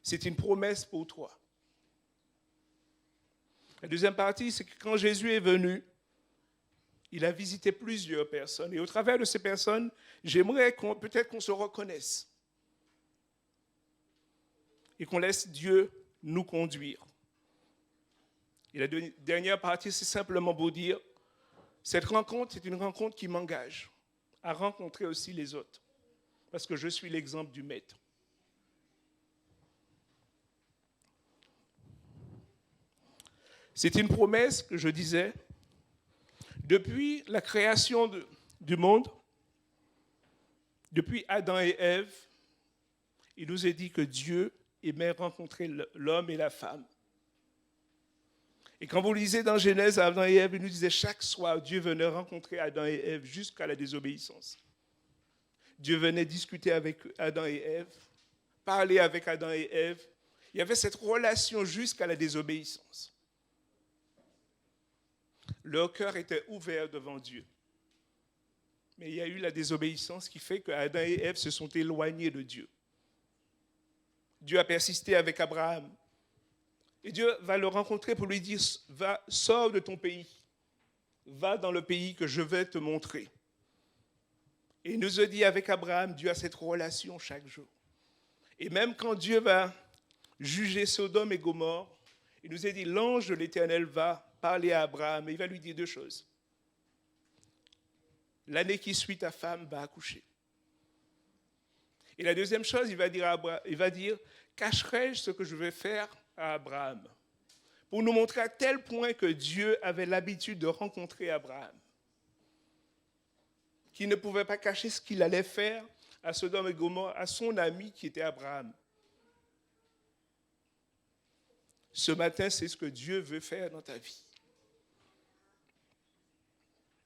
C'est une promesse pour toi. La deuxième partie, c'est que quand Jésus est venu, il a visité plusieurs personnes. Et au travers de ces personnes, j'aimerais peut-être qu'on se reconnaisse. Et qu'on laisse Dieu nous conduire. Et la dernière partie, c'est simplement pour dire, cette rencontre est une rencontre qui m'engage à rencontrer aussi les autres. Parce que je suis l'exemple du Maître. C'est une promesse que je disais, depuis la création du monde, depuis Adam et Ève, il nous est dit que Dieu aimait rencontrer l'homme et la femme. Et quand vous lisez dans Genèse, Adam et Ève, il nous disait chaque soir, Dieu venait rencontrer Adam et Ève jusqu'à la désobéissance. Dieu venait discuter avec Adam et Ève, parler avec Adam et Ève. Il y avait cette relation jusqu'à la désobéissance. Leur cœur était ouvert devant Dieu. Mais il y a eu la désobéissance qui fait que Adam et Ève se sont éloignés de Dieu. Dieu a persisté avec Abraham. Et Dieu va le rencontrer pour lui dire, va, sors de ton pays. Va dans le pays que je vais te montrer. Et il nous a dit avec Abraham, Dieu a cette relation chaque jour. Et même quand Dieu va juger Sodome et Gomorrhe, il nous a dit, l'ange de l'Éternel va parler à Abraham et il va lui dire deux choses. L'année qui suit, ta femme va accoucher. Et la deuxième chose, il va dire, cacherai-je ce que je vais faire à Abraham, pour nous montrer à tel point que Dieu avait l'habitude de rencontrer Abraham, qu'il ne pouvait pas cacher ce qu'il allait faire à Sodome et Gomorrhe, à son ami qui était Abraham. Ce matin, c'est ce que Dieu veut faire dans ta vie.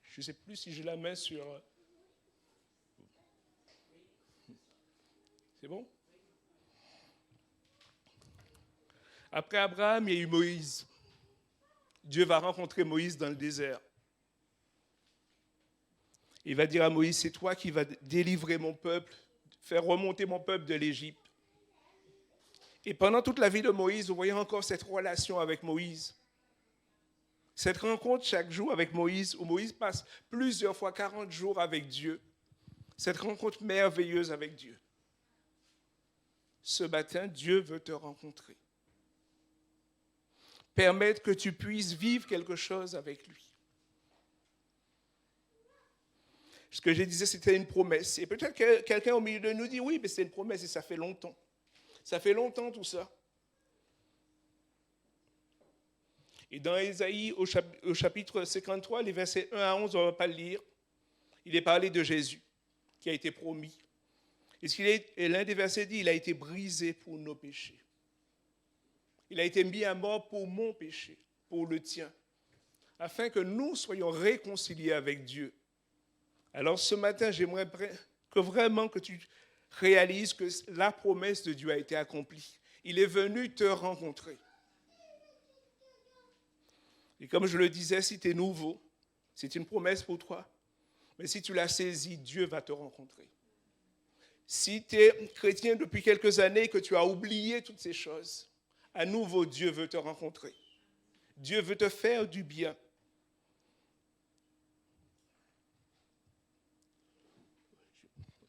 Je ne sais plus si j'ai la main sur... C'est bon? Après Abraham, il y a eu Moïse. Dieu va rencontrer Moïse dans le désert. Il va dire à Moïse, c'est toi qui vas délivrer mon peuple, faire remonter mon peuple de l'Égypte. Et pendant toute la vie de Moïse, vous voyez encore cette relation avec Moïse. Cette rencontre chaque jour avec Moïse, où Moïse passe plusieurs fois 40 jours avec Dieu. Cette rencontre merveilleuse avec Dieu. Ce matin, Dieu veut te rencontrer. Permettre que tu puisses vivre quelque chose avec lui. Ce que je disais, c'était une promesse. Et peut-être que quelqu'un au milieu de nous dit, oui, mais c'est une promesse et ça fait longtemps. Ça fait longtemps tout ça. Et dans Ésaïe, au chapitre 53, les versets 1 à 11, on ne va pas le lire. Il est parlé de Jésus, qui a été promis. Et l'un des versets dit, il a été brisé pour nos péchés. Il a été mis à mort pour mon péché, pour le tien, afin que nous soyons réconciliés avec Dieu. Alors ce matin, j'aimerais que vraiment que tu réalises que la promesse de Dieu a été accomplie. Il est venu te rencontrer. Et comme je le disais, si tu es nouveau, c'est une promesse pour toi. Mais si tu l'as saisie, Dieu va te rencontrer. Si tu es chrétien depuis quelques années et que tu as oublié toutes ces choses, à nouveau, Dieu veut te rencontrer. Dieu veut te faire du bien.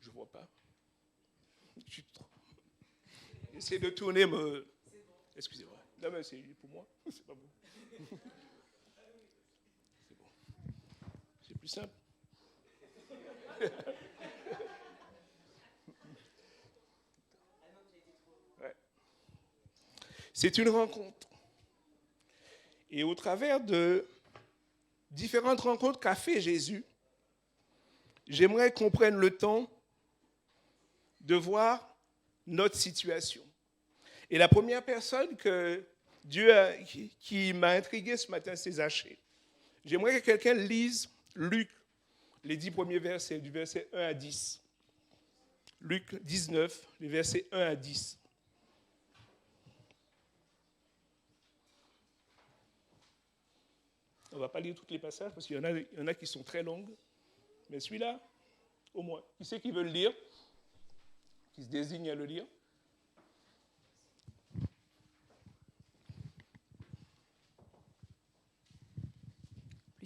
Je ne vois pas. J'essaie de tourner. Excusez-moi. Non, mais c'est pour moi. C'est pas bon. C'est bon. C'est plus simple. Ouais. C'est une rencontre. Et au travers de différentes rencontres qu'a fait Jésus, j'aimerais qu'on prenne le temps de voir notre situation. Et la première personne que qui m'a intrigué ce matin, c'est Zachée. J'aimerais que quelqu'un lise Luc, les 10 premiers versets, du verset 1 à 10. Luc 19, les versets 1 à 10. On ne va pas lire tous les passages parce qu'il y en a qui sont très longues. Mais celui-là, au moins. Qui c'est qui veut le lire? Qui se désigne à le lire?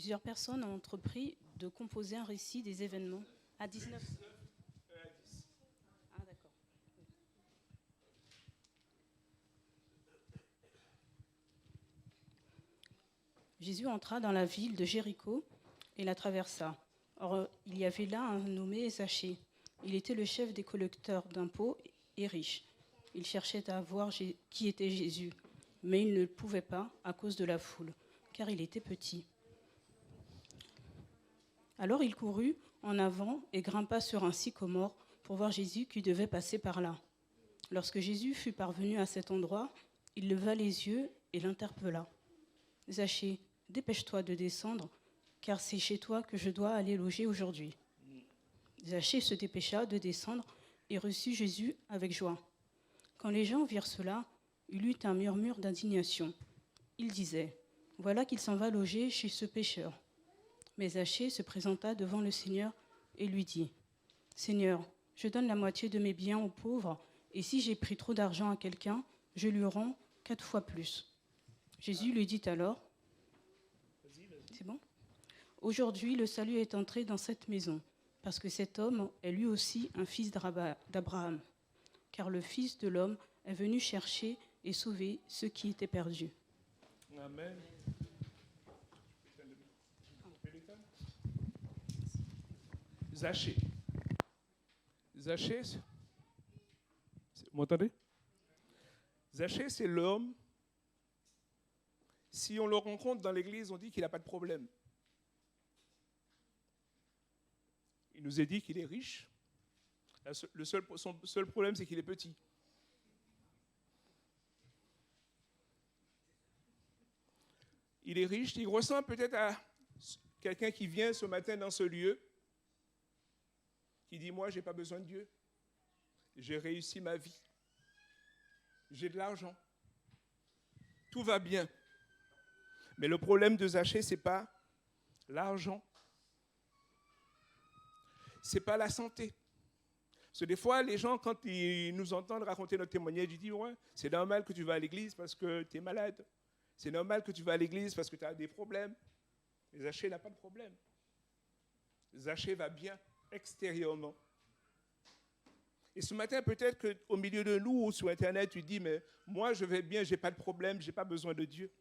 Plusieurs personnes ont entrepris de composer un récit des événements à 19. Ah, d'accord. Jésus entra dans la ville de Jéricho et la traversa. Or, il y avait là un nommé Zachée. Il était le chef des collecteurs d'impôts et riche. Il cherchait à voir qui était Jésus, mais il ne le pouvait pas à cause de la foule, car il était petit. Alors il courut en avant et grimpa sur un sycomore pour voir Jésus qui devait passer par là. Lorsque Jésus fut parvenu à cet endroit, il leva les yeux et l'interpella. « Zachée, dépêche-toi de descendre, car c'est chez toi que je dois aller loger aujourd'hui. » Zachée se dépêcha de descendre et reçut Jésus avec joie. Quand les gens virent cela, il eut un murmure d'indignation. Ils disaient, « Voilà qu'il s'en va loger chez ce pécheur. » Mais Zachée se présenta devant le Seigneur et lui dit, « Seigneur, je donne la moitié de mes biens aux pauvres, et si j'ai pris trop d'argent à quelqu'un, je lui rends 4 fois plus. » Jésus lui dit alors, « C'est bon ? Aujourd'hui, le salut est entré dans cette maison, parce que cet homme est lui aussi un fils d'Abraham. Car le Fils de l'homme est venu chercher et sauver ceux qui étaient perdus. » Amen. Zachée. Zachée, vous m'entendez? Zachée, c'est l'homme. Si on le rencontre dans l'église, on dit qu'il n'a pas de problème. Il nous est dit qu'il est riche. Son seul problème, c'est qu'il est petit. Il est riche, il ressemble peut-être à quelqu'un qui vient ce matin dans ce lieu, qui dit, moi, je n'ai pas besoin de Dieu. J'ai réussi ma vie. J'ai de l'argent. Tout va bien. Mais le problème de Zachée, ce n'est pas l'argent. Ce n'est pas la santé. Parce que des fois, les gens, quand ils nous entendent raconter notre témoignage, ils disent, ouais, c'est normal que tu vas à l'église parce que tu es malade. C'est normal que tu vas à l'église parce que tu as des problèmes. Mais Zachée n'a pas de problème. Zachée va bien extérieurement. Et ce matin, peut-être qu'au milieu de nous ou sur Internet, tu dis, mais moi, je vais bien, je n'ai pas de problème, je n'ai pas besoin de Dieu.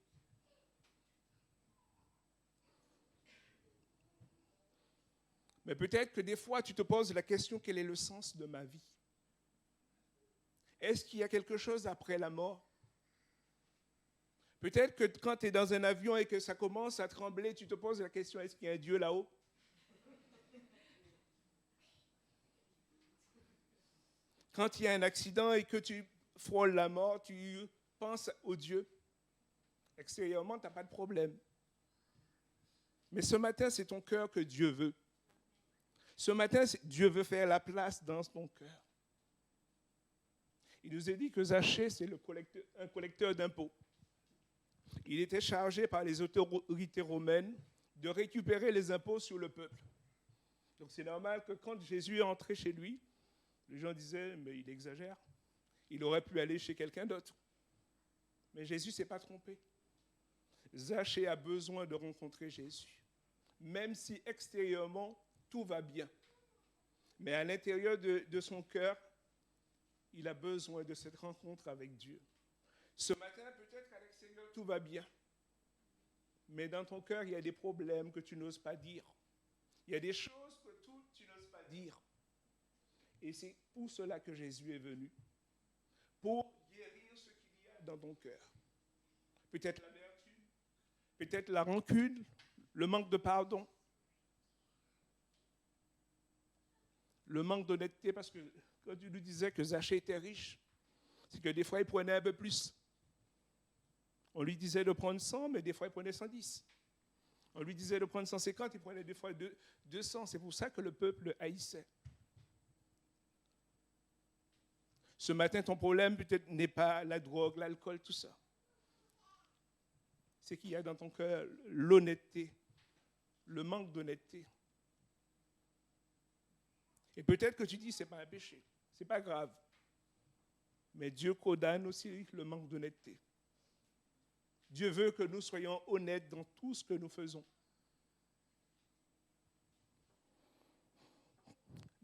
Mais peut-être que des fois, tu te poses la question, quel est le sens de ma vie? Est-ce qu'il y a quelque chose après la mort? Peut-être que quand tu es dans un avion et que ça commence à trembler, tu te poses la question, est-ce qu'il y a un Dieu là-haut? Quand il y a un accident et que tu frôles la mort, tu penses au Dieu. Extérieurement, tu n'as pas de problème. Mais ce matin, c'est ton cœur que Dieu veut. Ce matin, Dieu veut faire la place dans ton cœur. Il nous a dit que Zachée, c'est un collecteur d'impôts. Il était chargé par les autorités romaines de récupérer les impôts sur le peuple. Donc c'est normal que quand Jésus est entré chez lui, les gens disaient, mais il exagère. Il aurait pu aller chez quelqu'un d'autre. Mais Jésus ne s'est pas trompé. Zachée a besoin de rencontrer Jésus. Même si extérieurement, tout va bien. Mais à l'intérieur de son cœur, il a besoin de cette rencontre avec Dieu. Ce matin, peut-être qu'à l'extérieur, tout va bien. Mais dans ton cœur, il y a des problèmes que tu n'oses pas dire. Il y a des choses que tu n'oses pas dire. Et c'est pour cela que Jésus est venu. Pour guérir ce qu'il y a dans ton cœur. Peut-être l'amertume, peut-être la rancune, le manque de pardon. Le manque d'honnêteté, parce que quand tu nous disais que Zachée était riche, c'est que des fois il prenait un peu plus. On lui disait de prendre 100, mais des fois il prenait 110. On lui disait de prendre 150, il prenait des fois 200. C'est pour ça que le peuple haïssait. Ce matin, ton problème peut-être n'est pas la drogue, l'alcool, tout ça. C'est qu'il y a dans ton cœur l'honnêteté, le manque d'honnêteté. Et peut-être que tu dis, ce n'est pas un péché, ce n'est pas grave. Mais Dieu condamne aussi le manque d'honnêteté. Dieu veut que nous soyons honnêtes dans tout ce que nous faisons.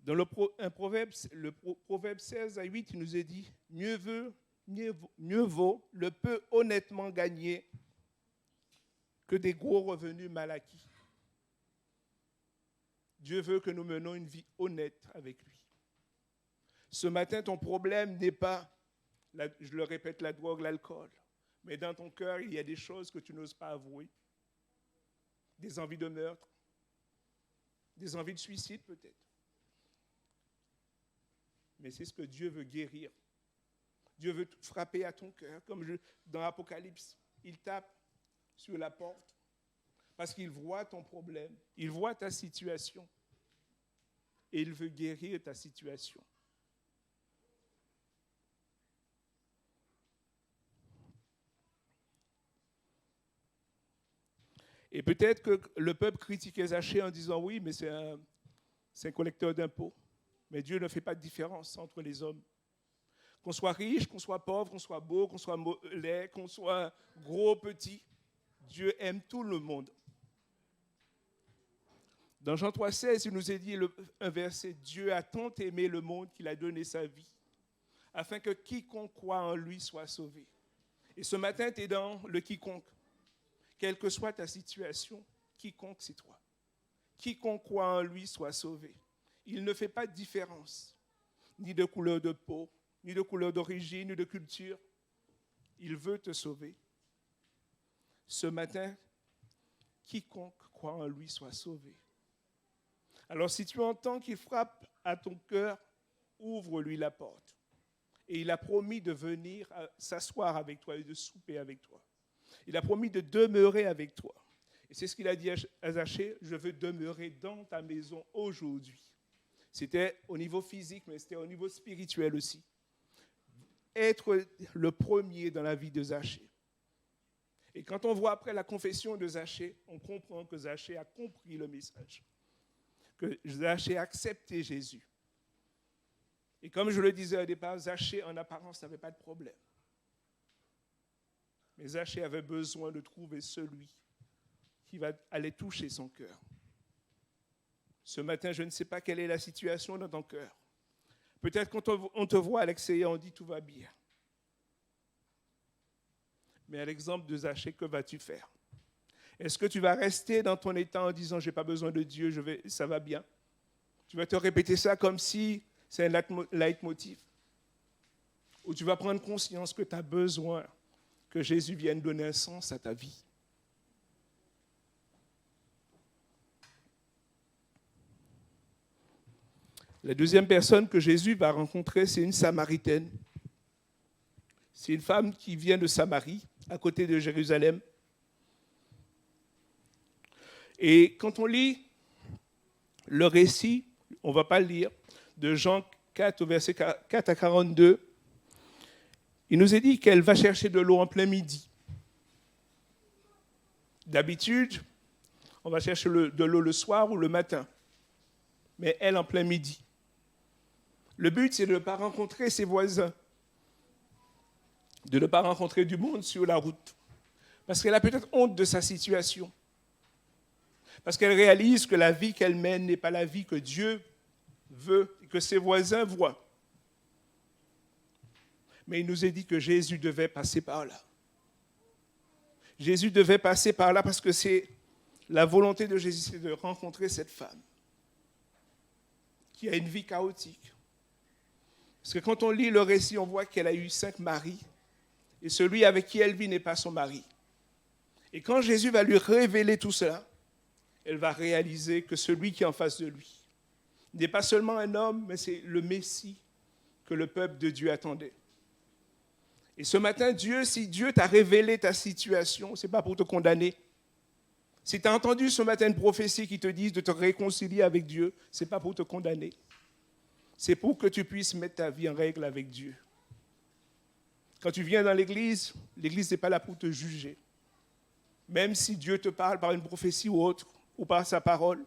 Dans un proverbe, proverbe 16-8, il nous est dit, mieux vaut le peu honnêtement gagné que des gros revenus mal acquis. Dieu veut que nous menions une vie honnête avec lui. Ce matin, ton problème n'est pas, je le répète, la drogue, l'alcool, mais dans ton cœur, il y a des choses que tu n'oses pas avouer, des envies de meurtre, des envies de suicide peut-être. Mais c'est ce que Dieu veut guérir. Dieu veut frapper à ton cœur, comme dans l'Apocalypse. Il tape sur la porte parce qu'il voit ton problème, il voit ta situation et il veut guérir ta situation. Et peut-être que le peuple critiquait Zachée en disant oui, mais c'est un collecteur d'impôts. Mais Dieu ne fait pas de différence entre les hommes. Qu'on soit riche, qu'on soit pauvre, qu'on soit beau, qu'on soit laid, qu'on soit gros, petit, Dieu aime tout le monde. Dans Jean 3,16, il nous est dit un verset, Dieu a tant aimé le monde qu'il a donné sa vie, afin que quiconque croit en lui soit sauvé. Et ce matin, tu es dans le quiconque. Quelle que soit ta situation, quiconque c'est toi. Quiconque croit en lui soit sauvé. Il ne fait pas de différence, ni de couleur de peau, ni de couleur d'origine, ni de culture. Il veut te sauver. Ce matin, quiconque croit en lui soit sauvé. Alors si tu entends qu'il frappe à ton cœur, ouvre-lui la porte. Et il a promis de venir s'asseoir avec toi et de souper avec toi. Il a promis de demeurer avec toi. Et c'est ce qu'il a dit à Zachée, je veux demeurer dans ta maison aujourd'hui. C'était au niveau physique, mais c'était au niveau spirituel aussi. Être le premier dans la vie de Zachée. Et quand on voit après la confession de Zachée, on comprend que Zachée a compris le message. Que Zachée a accepté Jésus. Et comme je le disais au départ, Zachée en apparence n'avait pas de problème. Mais Zachée avait besoin de trouver celui qui allait toucher son cœur. Ce matin, je ne sais pas quelle est la situation dans ton cœur. Peut-être quand on te voit à l'extérieur, on dit tout va bien. Mais à l'exemple de Zachée, que vas-tu faire? Est-ce que tu vas rester dans ton état en disant je n'ai pas besoin de Dieu, ça va bien? Tu vas te répéter ça comme si c'est un leitmotiv? Ou tu vas prendre conscience que tu as besoin que Jésus vienne donner un sens à ta vie? La deuxième personne que Jésus va rencontrer, c'est une Samaritaine. C'est une femme qui vient de Samarie, à côté de Jérusalem. Et quand on lit le récit, on ne va pas le lire, de Jean 4, au verset 4 à 42, il nous est dit qu'elle va chercher de l'eau en plein midi. D'habitude, on va chercher de l'eau le soir ou le matin, mais elle en plein midi. Le but, c'est de ne pas rencontrer ses voisins, de ne pas rencontrer du monde sur la route, parce qu'elle a peut-être honte de sa situation, parce qu'elle réalise que la vie qu'elle mène n'est pas la vie que Dieu veut et que ses voisins voient. Mais il nous est dit que Jésus devait passer par là. Jésus devait passer par là parce que c'est la volonté de Jésus, c'est de rencontrer cette femme qui a une vie chaotique. Parce que quand on lit le récit, on voit qu'elle a eu 5 maris et celui avec qui elle vit n'est pas son mari. Et quand Jésus va lui révéler tout cela, elle va réaliser que celui qui est en face de lui n'est pas seulement un homme, mais c'est le Messie que le peuple de Dieu attendait. Et ce matin, si Dieu t'a révélé ta situation, ce n'est pas pour te condamner. Si tu as entendu ce matin une prophétie qui te dit de te réconcilier avec Dieu, ce n'est pas pour te condamner. C'est pour que tu puisses mettre ta vie en règle avec Dieu. Quand tu viens dans l'église n'est pas là pour te juger. Même si Dieu te parle par une prophétie ou autre, ou par sa parole,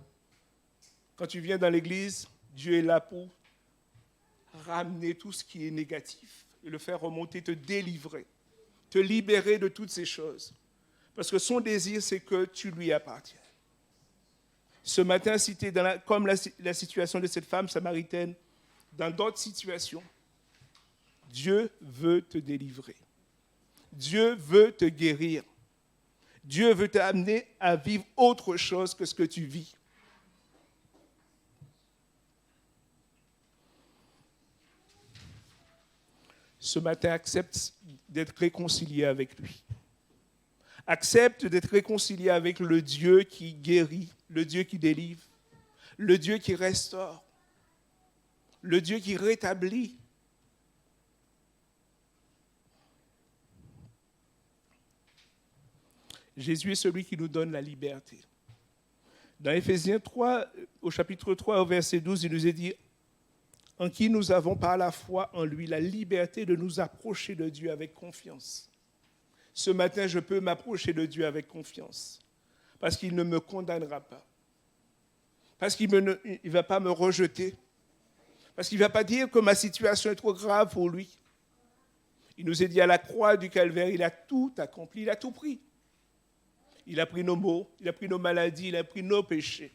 quand tu viens dans l'église, Dieu est là pour ramener tout ce qui est négatif et le faire remonter, te délivrer, te libérer de toutes ces choses. Parce que son désir, c'est que tu lui appartiennes. Ce matin, si tu es comme la situation de cette femme samaritaine, dans d'autres situations, Dieu veut te délivrer. Dieu veut te guérir. Dieu veut t'amener à vivre autre chose que ce que tu vis. Ce matin, accepte d'être réconcilié avec lui. Accepte d'être réconcilié avec le Dieu qui guérit, le Dieu qui délivre, le Dieu qui restaure, le Dieu qui rétablit. Jésus est celui qui nous donne la liberté. Dans Éphésiens 3, au chapitre 3, au verset 12, il nous est dit « En qui nous avons par la foi en lui la liberté de nous approcher de Dieu avec confiance. » Ce matin, je peux m'approcher de Dieu avec confiance parce qu'il ne me condamnera pas, parce qu'il ne va pas me rejeter, parce qu'il ne va pas dire que ma situation est trop grave pour lui. Il nous est dit à la croix du Calvaire, il a tout accompli, il a tout pris. Il a pris nos maux, il a pris nos maladies, il a pris nos péchés.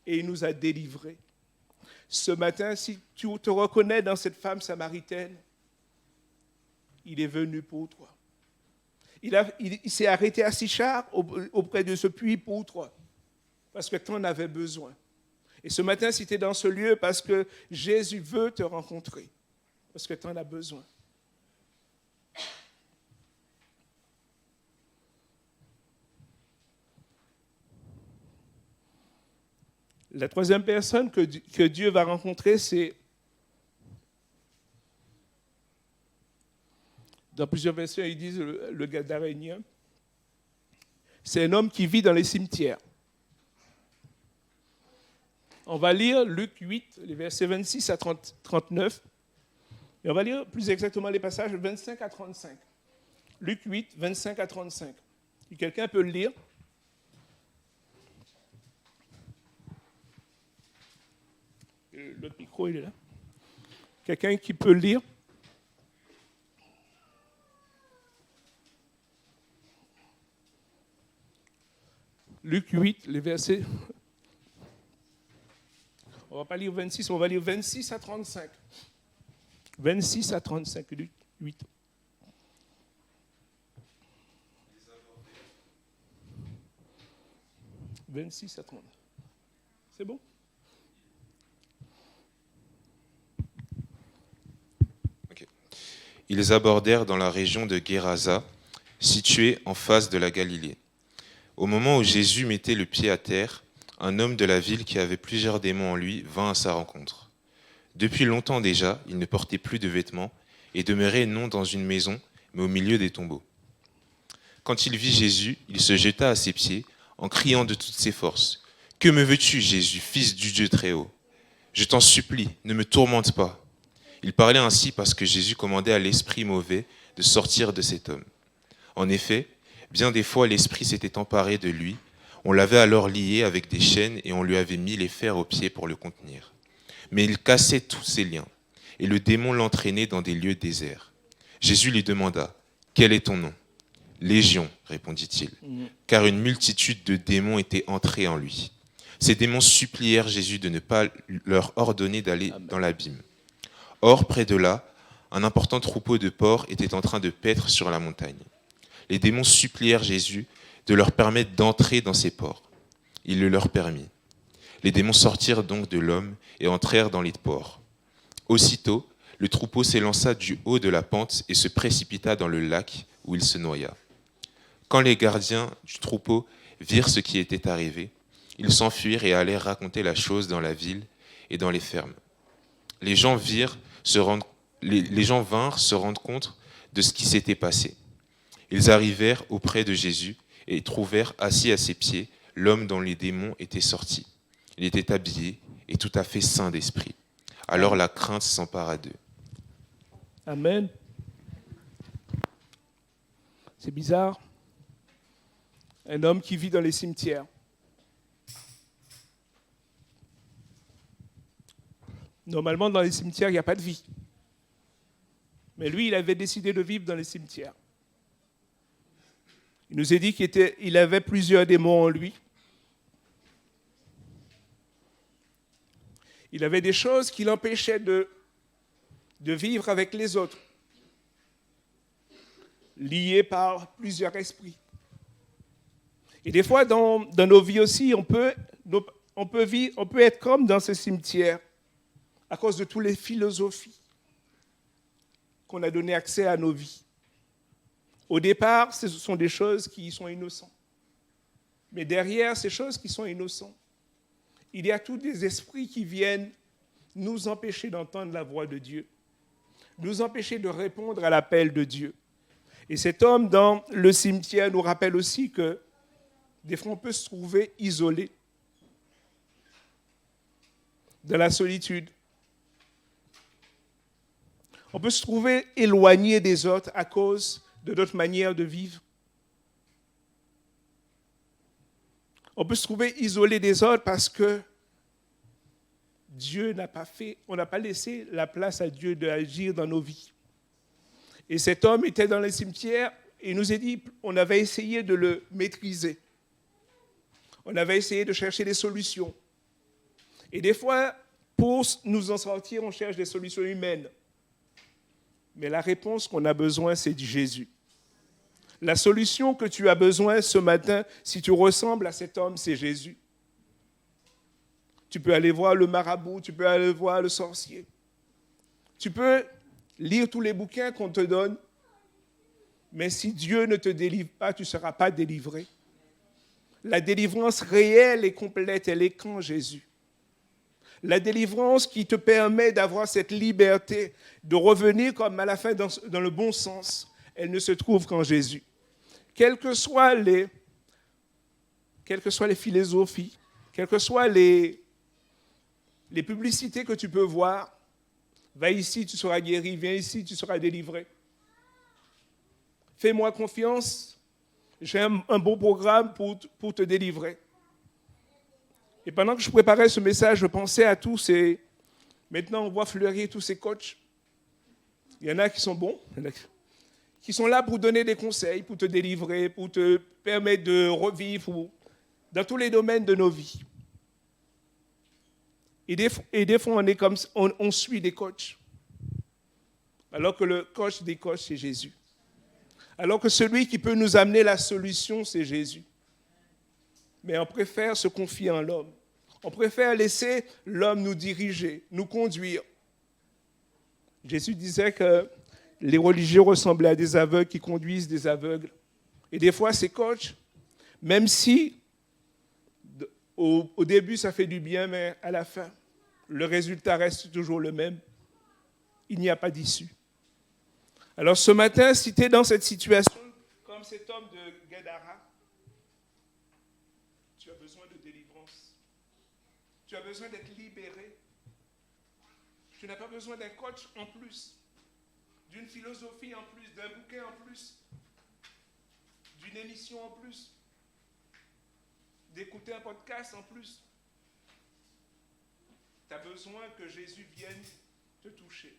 Et il nous a délivrés. Ce matin, si tu te reconnais dans cette femme samaritaine, il est venu pour toi. Il s'est arrêté à Sichar auprès de ce puits pour toi, parce que tu en avais besoin. Et ce matin, si tu es dans ce lieu, parce que Jésus veut te rencontrer, parce que tu en as besoin. La troisième personne que Dieu va rencontrer, c'est, dans plusieurs versions, ils disent le Gadarénien. C'est un homme qui vit dans les cimetières. On va lire Luc 8, les versets 26 à 39. Et on va lire plus exactement les passages 25 à 35. Luc 8, 25 à 35. Si quelqu'un peut le lire. Le micro, il est là. Quelqu'un qui peut le lire? Luc 8, les versets. On ne va pas lire 26, on va lire 26 à 35. 26 à 35, Luc 8. « 26 à 30. C'est bon? Ils abordèrent dans la région de Guérasa, située en face de la Galilée. Au moment où Jésus mettait le pied à terre, un homme de la ville qui avait plusieurs démons en lui vint à sa rencontre. Depuis longtemps déjà, il ne portait plus de vêtements et demeurait non dans une maison, mais au milieu des tombeaux. Quand il vit Jésus, il se jeta à ses pieds en criant de toutes ses forces. « Que me veux-tu, Jésus, fils du Dieu très haut? Je t'en supplie, ne me tourmente pas. » Il parlait ainsi parce que Jésus commandait à l'esprit mauvais de sortir de cet homme. En effet, bien des fois l'esprit s'était emparé de lui, on l'avait alors lié avec des chaînes et on lui avait mis les fers aux pieds pour le contenir. Mais il cassait tous ses liens, et le démon l'entraînait dans des lieux déserts. Jésus lui demanda « Quel est ton nom ?»« Légion, répondit-il, car une multitude de démons était entrée en lui. Ces démons supplièrent Jésus de ne pas leur ordonner d'aller dans l'abîme. Or, près de là, un important troupeau de porcs était en train de paître sur la montagne. Les démons supplièrent Jésus de leur permettre d'entrer dans ces porcs. Il le leur permit. Les démons sortirent donc de l'homme et entrèrent dans les porcs. Aussitôt, le troupeau s'élança du haut de la pente et se précipita dans le lac où il se noya. Quand les gardiens du troupeau virent ce qui était arrivé, ils s'enfuirent et allèrent raconter la chose dans la ville et dans les fermes. Les gens vinrent se rendre compte de ce qui s'était passé. Ils arrivèrent auprès de Jésus et trouvèrent assis à ses pieds l'homme dont les démons étaient sortis. Il était habillé et tout à fait saint d'esprit. Alors la crainte s'empara d'eux. Amen. C'est bizarre. Un homme qui vit dans les cimetières. Normalement, dans les cimetières, il n'y a pas de vie. Mais lui, il avait décidé de vivre dans les cimetières. Il nous a dit qu'il avait plusieurs démons en lui. Il avait des choses qui l'empêchaient de vivre avec les autres, liés par plusieurs esprits. Et des fois, dans nos vies aussi, on peut être comme dans ce cimetière à cause de toutes les philosophies qu'on a donné accès à nos vies. Au départ, ce sont des choses qui sont innocentes. Mais derrière ces choses qui sont innocentes, il y a tous des esprits qui viennent nous empêcher d'entendre la voix de Dieu, nous empêcher de répondre à l'appel de Dieu. Et cet homme dans le cimetière nous rappelle aussi que des fois on peut se trouver isolé, dans la solitude. On peut se trouver éloigné des autres à cause de notre manière de vivre. On peut se trouver isolé des autres parce que on n'a pas laissé la place à Dieu d'agir dans nos vies. Et cet homme était dans le cimetière et il nous a dit, on avait essayé de le maîtriser. On avait essayé de chercher des solutions. Et des fois, pour nous en sortir, on cherche des solutions humaines. Mais la réponse qu'on a besoin, c'est du Jésus. La solution que tu as besoin ce matin, si tu ressembles à cet homme, c'est Jésus. Tu peux aller voir le marabout, tu peux aller voir le sorcier. Tu peux lire tous les bouquins qu'on te donne, mais si Dieu ne te délivre pas, tu ne seras pas délivré. La délivrance réelle et complète, elle est qu'en Jésus. La délivrance qui te permet d'avoir cette liberté, de revenir comme à la fin dans le bon sens, elle ne se trouve qu'en Jésus. Quelles que soient les philosophies, quelles que soient les publicités que tu peux voir, va ici, tu seras guéri, viens ici, tu seras délivré. Fais-moi confiance, j'ai un bon programme pour te délivrer. Et pendant que je préparais ce message, je pensais à tous ces... Maintenant, on voit fleurir tous ces coachs. Il y en a qui sont bons, il y en a qui sont là pour donner des conseils, pour te délivrer, pour te permettre de revivre dans tous les domaines de nos vies. Et des fois, on est comme, on suit des coachs. Alors que le coach des coachs, c'est Jésus. Alors que celui qui peut nous amener la solution, c'est Jésus. Mais on préfère se confier en l'homme. On préfère laisser l'homme nous diriger, nous conduire. Jésus disait que les religieux ressemblaient à des aveugles qui conduisent des aveugles. Et des fois, ces coachs, même si au début ça fait du bien, mais à la fin, le résultat reste toujours le même. Il n'y a pas d'issue. Alors ce matin, si tu es dans cette situation, comme cet homme de Gadara, tu as besoin de délivrance. Tu as besoin d'être libéré. Tu n'as pas besoin d'un coach en plus, d'une philosophie en plus, d'un bouquin en plus, d'une émission en plus, d'écouter un podcast en plus. Tu as besoin que Jésus vienne te toucher.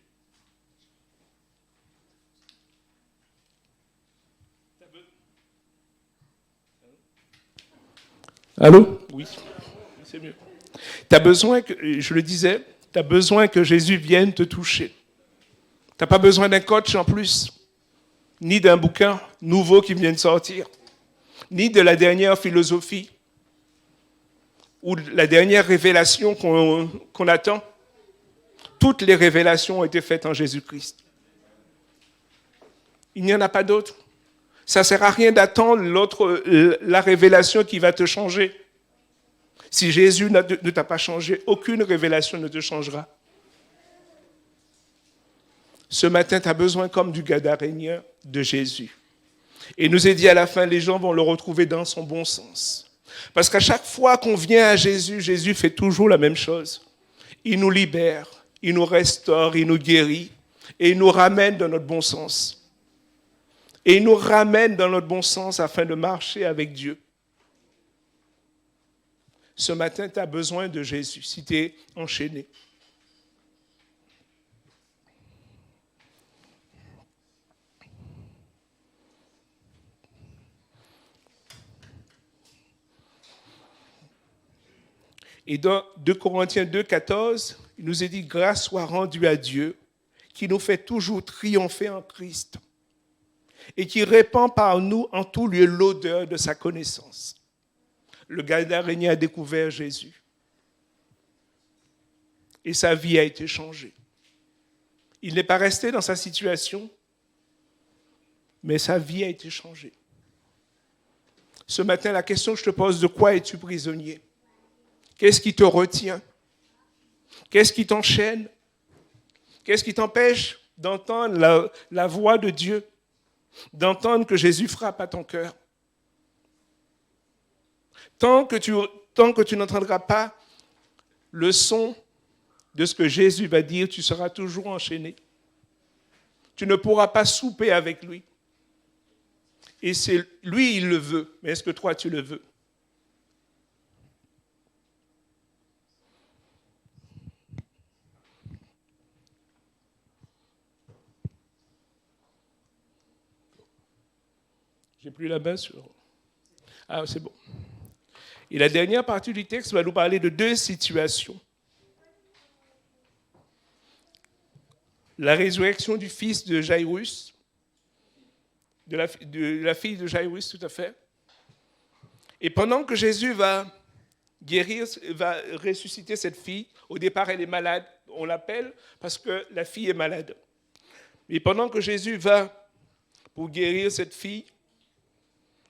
Allô? Oui, c'est mieux. Tu as besoin que, je le disais, tu as besoin que Jésus vienne te toucher. Tu n'as pas besoin d'un coach en plus, ni d'un bouquin nouveau qui vient de sortir, ni de la dernière philosophie ou de la dernière révélation qu'on attend. Toutes les révélations ont été faites en Jésus-Christ. Il n'y en a pas d'autres. Ça ne sert à rien d'attendre la révélation qui va te changer. Si Jésus ne t'a pas changé, aucune révélation ne te changera. Ce matin, tu as besoin comme du Gadarénien de Jésus. Et il nous est dit à la fin, les gens vont le retrouver dans son bon sens. Parce qu'à chaque fois qu'on vient à Jésus, Jésus fait toujours la même chose. Il nous libère, il nous restaure, il nous guérit et il nous ramène dans notre bon sens. Et il nous ramène dans notre bon sens afin de marcher avec Dieu. Ce matin, tu as besoin de Jésus si tu es enchaîné. Et dans 2 Corinthiens 2, 14, Il nous est dit, grâce soit rendue à Dieu, qui nous fait toujours triompher en Christ et qui répand par nous en tout lieu l'odeur de sa connaissance. Le Gadarénien a découvert Jésus et sa vie a été changée. Il n'est pas resté dans sa situation, mais sa vie a été changée. Ce matin, la question que je te pose, de quoi es-tu prisonnier? Qu'est-ce qui te retient? Qu'est-ce qui t'enchaîne? Qu'est-ce qui t'empêche d'entendre la voix de Dieu, d'entendre que Jésus frappe à ton cœur? Tant que tu n'entendras pas le son de ce que Jésus va dire, tu seras toujours enchaîné. Tu ne pourras pas souper avec lui. Et c'est lui, il le veut. Mais est-ce que toi, tu le veux? J'ai plus la main sur... Ah, c'est bon. Et la dernière partie du texte va nous parler de deux situations. La résurrection du fils de Jairus, de la fille de Jairus, tout à fait. Et pendant que Jésus va guérir, va ressusciter cette fille, au départ elle est malade, on l'appelle parce que la fille est malade. Mais pendant que Jésus va pour guérir cette fille,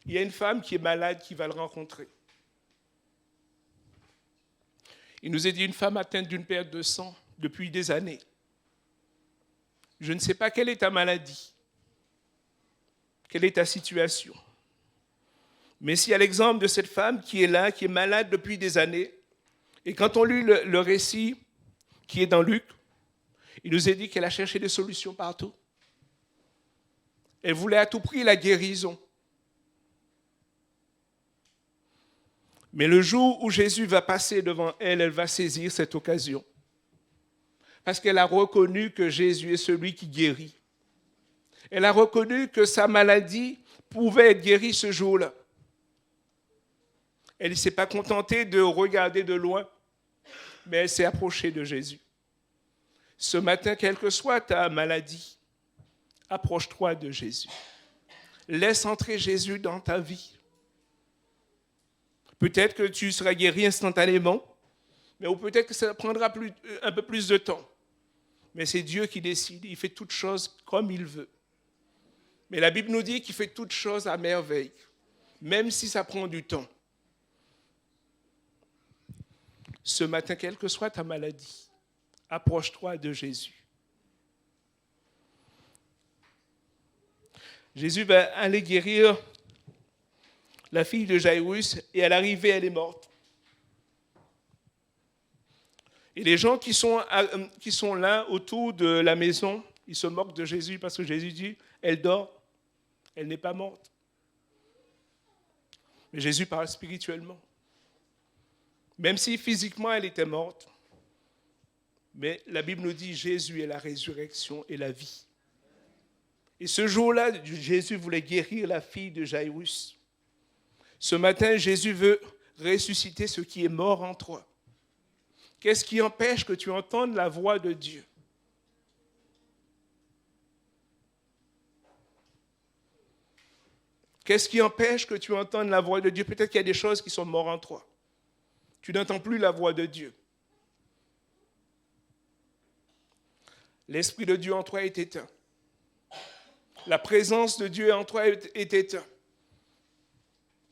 il y a une femme qui est malade qui va le rencontrer. Il nous est dit une femme atteinte d'une perte de sang depuis des années. Je ne sais pas quelle est ta maladie, quelle est ta situation. Mais s'il y a l'exemple de cette femme qui est là, qui est malade depuis des années, et quand on lit le récit qui est dans Luc, il nous est dit qu'elle a cherché des solutions partout. Elle voulait à tout prix la guérison. Mais le jour où Jésus va passer devant elle, elle va saisir cette occasion. Parce qu'elle a reconnu que Jésus est celui qui guérit. Elle a reconnu que sa maladie pouvait être guérie ce jour-là. Elle ne s'est pas contentée de regarder de loin, mais elle s'est approchée de Jésus. Ce matin, quelle que soit ta maladie, approche-toi de Jésus. Laisse entrer Jésus dans ta vie. Peut-être que tu seras guéri instantanément, mais ou peut-être que ça prendra un peu plus de temps. Mais c'est Dieu qui décide, il fait toutes choses comme il veut. Mais la Bible nous dit qu'il fait toutes choses à merveille, même si ça prend du temps. Ce matin, quelle que soit ta maladie, approche-toi de Jésus. Jésus va aller guérir la fille de Jairus et à l'arrivée, elle est morte. Et les gens qui sont là autour de la maison, ils se moquent de Jésus parce que Jésus dit, elle dort, elle n'est pas morte. Mais Jésus parle spirituellement. Même si physiquement elle était morte, mais la Bible nous dit, Jésus est la résurrection et la vie. Et ce jour-là, Jésus voulait guérir la fille de Jairus. Ce matin, Jésus veut ressusciter ce qui est mort en toi. Qu'est-ce qui empêche que tu entendes la voix de Dieu? Qu'est-ce qui empêche que tu entendes la voix de Dieu? Peut-être qu'il y a des choses qui sont mortes en toi. Tu n'entends plus la voix de Dieu. L'Esprit de Dieu en toi est éteint. La présence de Dieu en toi est éteinte.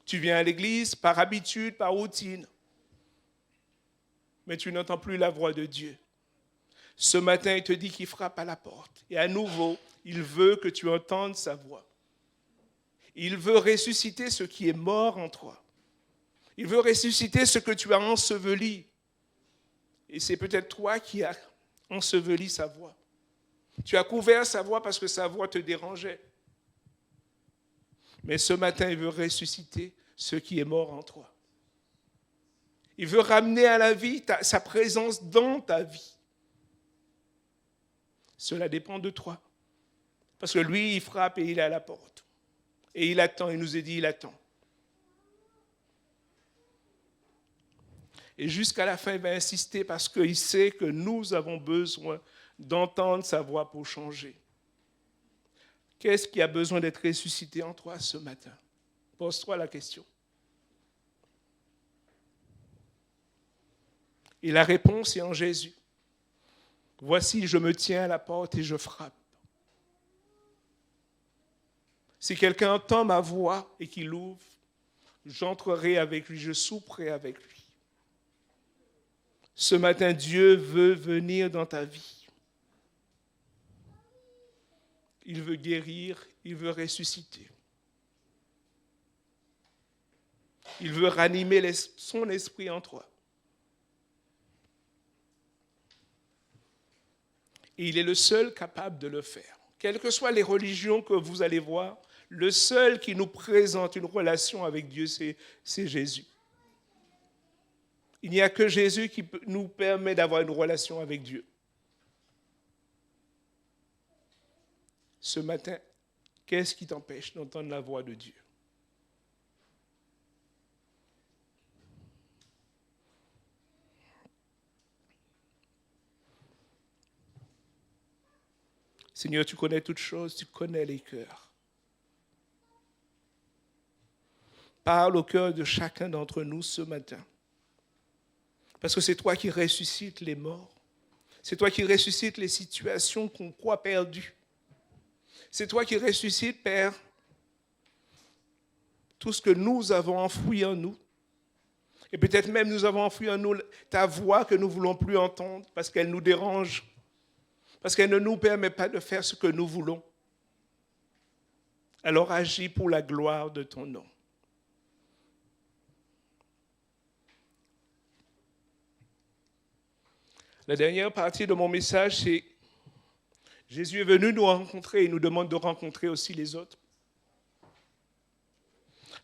Tu viens à l'église par habitude, par routine. Mais tu n'entends plus la voix de Dieu. Ce matin, il te dit qu'il frappe à la porte. Et à nouveau, il veut que tu entendes sa voix. Il veut ressusciter ce qui est mort en toi. Il veut ressusciter ce que tu as enseveli. Et c'est peut-être toi qui as enseveli sa voix. Tu as couvert sa voix parce que sa voix te dérangeait. Mais ce matin, il veut ressusciter ce qui est mort en toi. Il veut ramener à la vie sa présence dans ta vie. Cela dépend de toi. Parce que lui, il frappe et il est à la porte. Et il attend, il nous a dit, il attend. Et jusqu'à la fin, il va insister parce qu'il sait que nous avons besoin d'entendre sa voix pour changer. Qu'est-ce qui a besoin d'être ressuscité en toi ce matin? Pose-toi la question. Et la réponse est en Jésus. Voici, je me tiens à la porte et je frappe. Si quelqu'un entend ma voix et qu'il ouvre, j'entrerai avec lui, je souperai avec lui. Ce matin, Dieu veut venir dans ta vie. Il veut guérir, il veut ressusciter. Il veut ranimer son esprit en toi. Et il est le seul capable de le faire. Quelles que soient les religions que vous allez voir, le seul qui nous présente une relation avec Dieu, c'est Jésus. Il n'y a que Jésus qui nous permet d'avoir une relation avec Dieu. Ce matin, qu'est-ce qui t'empêche d'entendre la voix de Dieu? Seigneur, tu connais toutes choses, tu connais les cœurs. Parle au cœur de chacun d'entre nous ce matin. Parce que c'est toi qui ressuscites les morts. C'est toi qui ressuscites les situations qu'on croit perdues. C'est toi qui ressuscites, Père, tout ce que nous avons enfoui en nous. Et peut-être même nous avons enfoui en nous ta voix que nous ne voulons plus entendre parce qu'elle nous dérange. Parce qu'elle ne nous permet pas de faire ce que nous voulons. Alors agis pour la gloire de ton nom. La dernière partie de mon message, c'est Jésus est venu nous rencontrer et nous demande de rencontrer aussi les autres.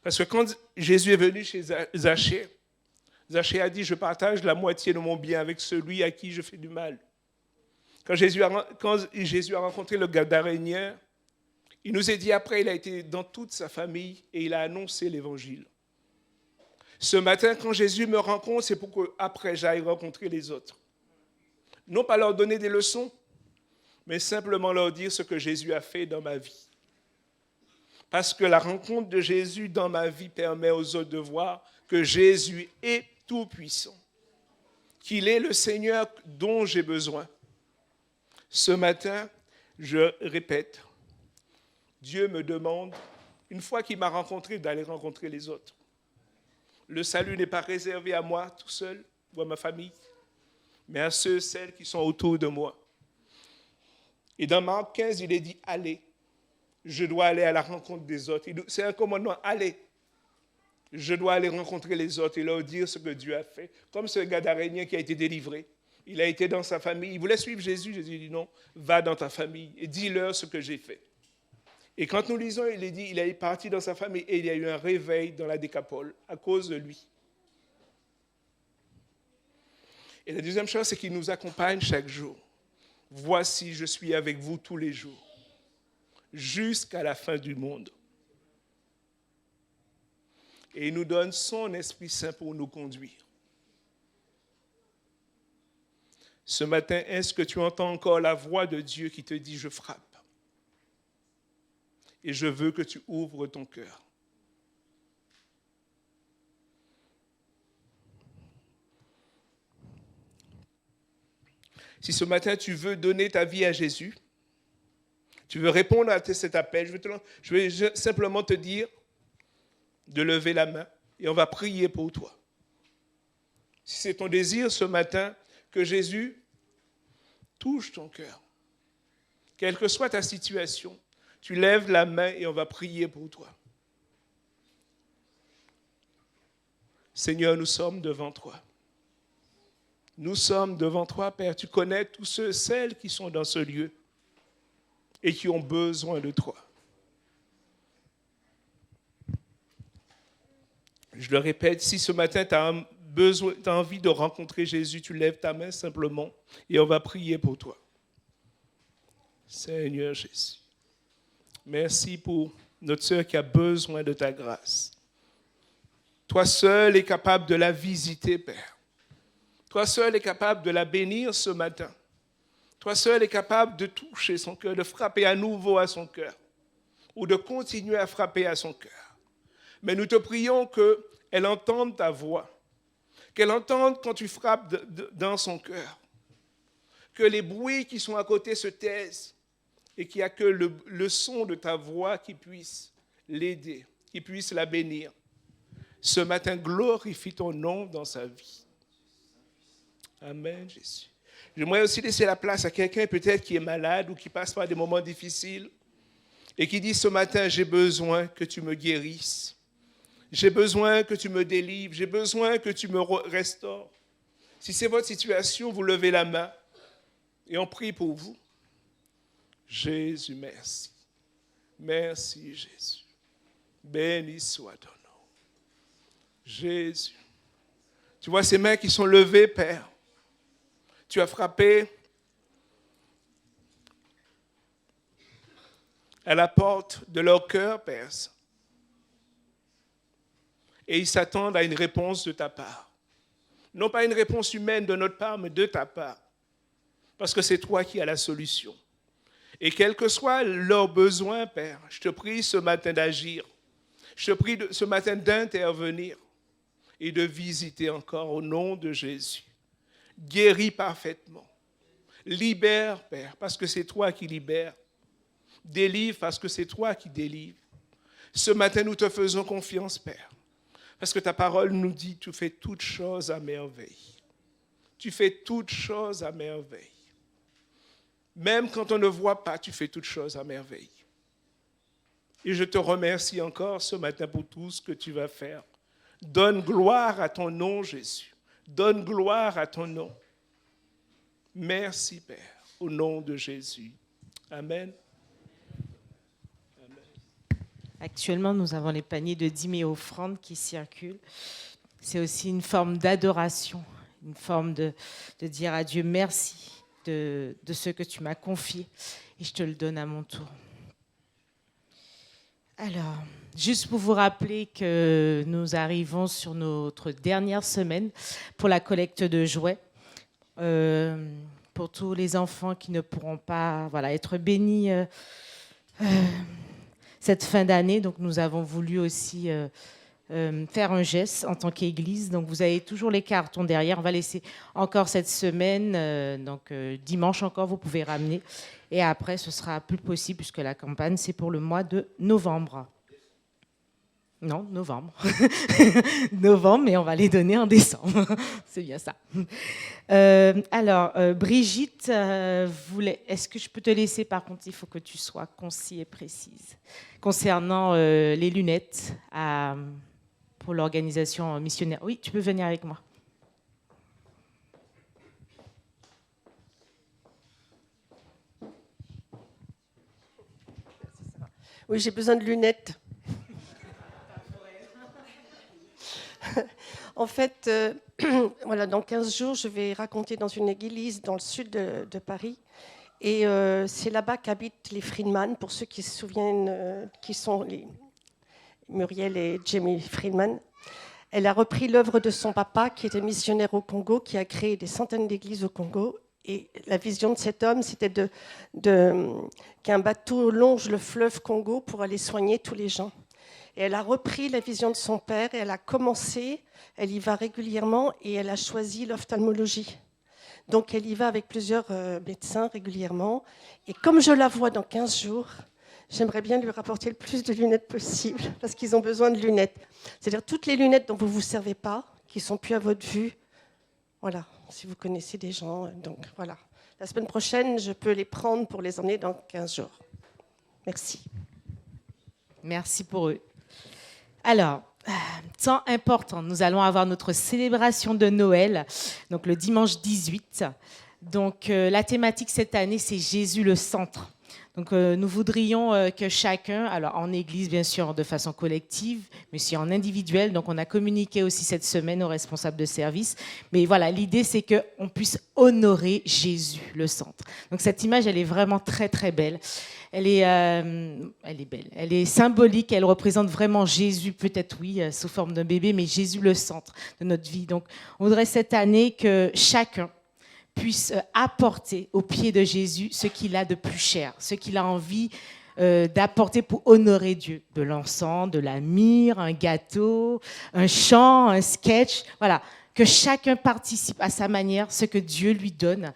Parce que quand Jésus est venu chez Zachée, Zachée a dit, je partage la moitié de mon bien avec celui à qui je fais du mal. Quand Jésus a rencontré le Gadarénien, il nous a dit après, il a été dans toute sa famille et il a annoncé l'évangile. Ce matin, quand Jésus me rencontre, c'est pour qu'après j'aille rencontrer les autres. Non pas leur donner des leçons, mais simplement leur dire ce que Jésus a fait dans ma vie. Parce que la rencontre de Jésus dans ma vie permet aux autres de voir que Jésus est tout-puissant, qu'il est le Seigneur dont j'ai besoin. Ce matin, je répète, Dieu me demande, une fois qu'il m'a rencontré, d'aller rencontrer les autres. Le salut n'est pas réservé à moi tout seul ou à ma famille, mais à ceux, celles qui sont autour de moi. Et dans Marc 15, il est dit, allez, je dois aller à la rencontre des autres. C'est un commandement, allez. Je dois aller rencontrer les autres et leur dire ce que Dieu a fait. Comme ce Gadarénien qui a été délivré. Il a été dans sa famille. Il voulait suivre Jésus. Jésus dit non, va dans ta famille et dis-leur ce que j'ai fait. Et quand nous lisons, il est dit, il est parti dans sa famille et il y a eu un réveil dans la Décapole à cause de lui. Et la deuxième chose, c'est qu'il nous accompagne chaque jour. Voici, je suis avec vous tous les jours, jusqu'à la fin du monde. Et il nous donne son Esprit Saint pour nous conduire. Ce matin, est-ce que tu entends encore la voix de Dieu qui te dit « Je frappe » et je veux que tu ouvres ton cœur. Si ce matin tu veux donner ta vie à Jésus, tu veux répondre à cet appel, je vais simplement te dire de lever la main et on va prier pour toi. Si c'est ton désir ce matin que Jésus touche ton cœur, quelle que soit ta situation, tu lèves la main et on va prier pour toi. Seigneur, nous sommes devant toi. Nous sommes devant toi, Père. Tu connais tous ceux, celles qui sont dans ce lieu et qui ont besoin de toi. Je le répète, si ce matin tu as envie de rencontrer Jésus, tu lèves ta main simplement et on va prier pour toi. Seigneur Jésus, merci pour notre sœur qui a besoin de ta grâce. Toi seul es capable de la visiter, Père. Toi seul es capable de la bénir ce matin. Toi seul es capable de toucher son cœur, de frapper à nouveau à son cœur, ou de continuer à frapper à son cœur. Mais nous te prions qu'elle entende ta voix, qu'elle entende quand tu frappes dans son cœur, que les bruits qui sont à côté se taisent et qu'il n'y a que le son de ta voix qui puisse l'aider, qui puisse la bénir. Ce matin, glorifie ton nom dans sa vie. Amen, Jésus. J'aimerais aussi laisser la place à quelqu'un peut-être qui est malade ou qui passe par des moments difficiles et qui dit ce matin, j'ai besoin que tu me guérisses. J'ai besoin que tu me délivres. J'ai besoin que tu me restaures. Si c'est votre situation, vous levez la main et on prie pour vous. Jésus, merci. Merci, Jésus. Béni soit ton nom. Jésus. Tu vois ces mains qui sont levées, Père. Tu as frappé à la porte de leur cœur, Père. Et ils s'attendent à une réponse de ta part. Non pas une réponse humaine de notre part, mais de ta part. Parce que c'est toi qui as la solution. Et quel que soit leur besoin, Père, je te prie ce matin d'agir. Je te prie ce matin d'intervenir et de visiter encore au nom de Jésus. Guéris parfaitement. Libère, Père, parce que c'est toi qui libères. Délivre, parce que c'est toi qui délivres. Ce matin, nous te faisons confiance, Père, parce que ta parole nous dit, tu fais toutes choses à merveille. Tu fais toutes choses à merveille. Même quand on ne voit pas, tu fais toutes choses à merveille. Et je te remercie encore ce matin pour tout ce que tu vas faire. Donne gloire à ton nom, Jésus. Donne gloire à ton nom. Merci, Père, au nom de Jésus. Amen. Actuellement, nous avons les paniers de dîmes et offrandes qui circulent. C'est aussi une forme d'adoration, une forme de dire à Dieu merci de ce que tu m'as confié et je te le donne à mon tour. Alors, juste pour vous rappeler que nous arrivons sur notre dernière semaine pour la collecte de jouets. Pour tous les enfants qui ne pourront pas être bénis cette fin d'année. Donc, nous avons voulu aussi faire un geste en tant qu'Église. Donc, vous avez toujours les cartons derrière. On va laisser encore cette semaine. Dimanche encore, vous pouvez ramener. Et après, ce sera plus possible puisque la campagne, c'est pour le mois de novembre. Non, novembre. Novembre, mais on va les donner en décembre. C'est bien ça. Brigitte, est-ce que je peux te laisser? Par contre, il faut que tu sois concis et précise. Concernant les lunettes pour l'organisation missionnaire. Oui, tu peux venir avec moi. Oui, j'ai besoin de lunettes. En fait, dans 15 jours, je vais raconter dans une église dans le sud de Paris. Et c'est là-bas qu'habitent les Friedman, pour ceux qui se souviennent, qui sont les Muriel et Jamie Friedman. Elle a repris l'œuvre de son papa, qui était missionnaire au Congo, qui a créé des centaines d'églises au Congo. Et la vision de cet homme, c'était qu'un bateau longe le fleuve Congo pour aller soigner tous les gens. Et elle a repris la vision de son père et elle a commencé, elle y va régulièrement et elle a choisi l'ophtalmologie. Donc elle y va avec plusieurs médecins régulièrement. Et comme je la vois dans 15 jours, j'aimerais bien lui rapporter le plus de lunettes possible parce qu'ils ont besoin de lunettes. C'est-à-dire toutes les lunettes dont vous ne vous servez pas, qui ne sont plus à votre vue. Voilà, si vous connaissez des gens. Donc voilà. La semaine prochaine, je peux les prendre pour les emmener dans 15 jours. Merci. Merci pour eux. Alors, temps important, nous allons avoir notre célébration de Noël, donc le dimanche 18. Donc, la thématique cette année, c'est Jésus le centre. Donc nous voudrions que chacun, alors en église bien sûr de façon collective, mais aussi en individuel, donc on a communiqué aussi cette semaine aux responsables de service, mais voilà, l'idée c'est qu'on puisse honorer Jésus, le centre. Donc cette image, elle est vraiment très très belle. Elle est belle, elle est symbolique, elle représente vraiment Jésus, peut-être oui, sous forme d'un bébé, mais Jésus le centre de notre vie. Donc on voudrait cette année que chacun puisse apporter au pied de Jésus ce qu'il a de plus cher, ce qu'il a envie d'apporter pour honorer Dieu. De l'encens, de la myrrhe, un gâteau, un chant, un sketch, voilà. Que chacun participe à sa manière ce que Dieu lui donne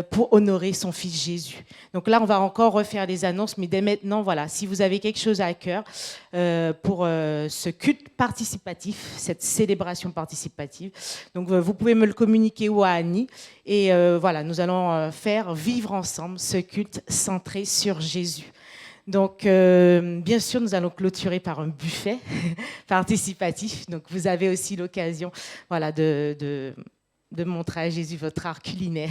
pour honorer son fils Jésus. Donc là, on va encore refaire les annonces, mais dès maintenant, voilà, si vous avez quelque chose à cœur pour ce culte participatif, cette célébration participative, donc vous pouvez me le communiquer ou à Annie, et voilà, nous allons faire vivre ensemble ce culte centré sur Jésus. Donc, bien sûr, nous allons clôturer par un buffet participatif. Donc, vous avez aussi l'occasion, voilà, de montrer à Jésus votre art culinaire.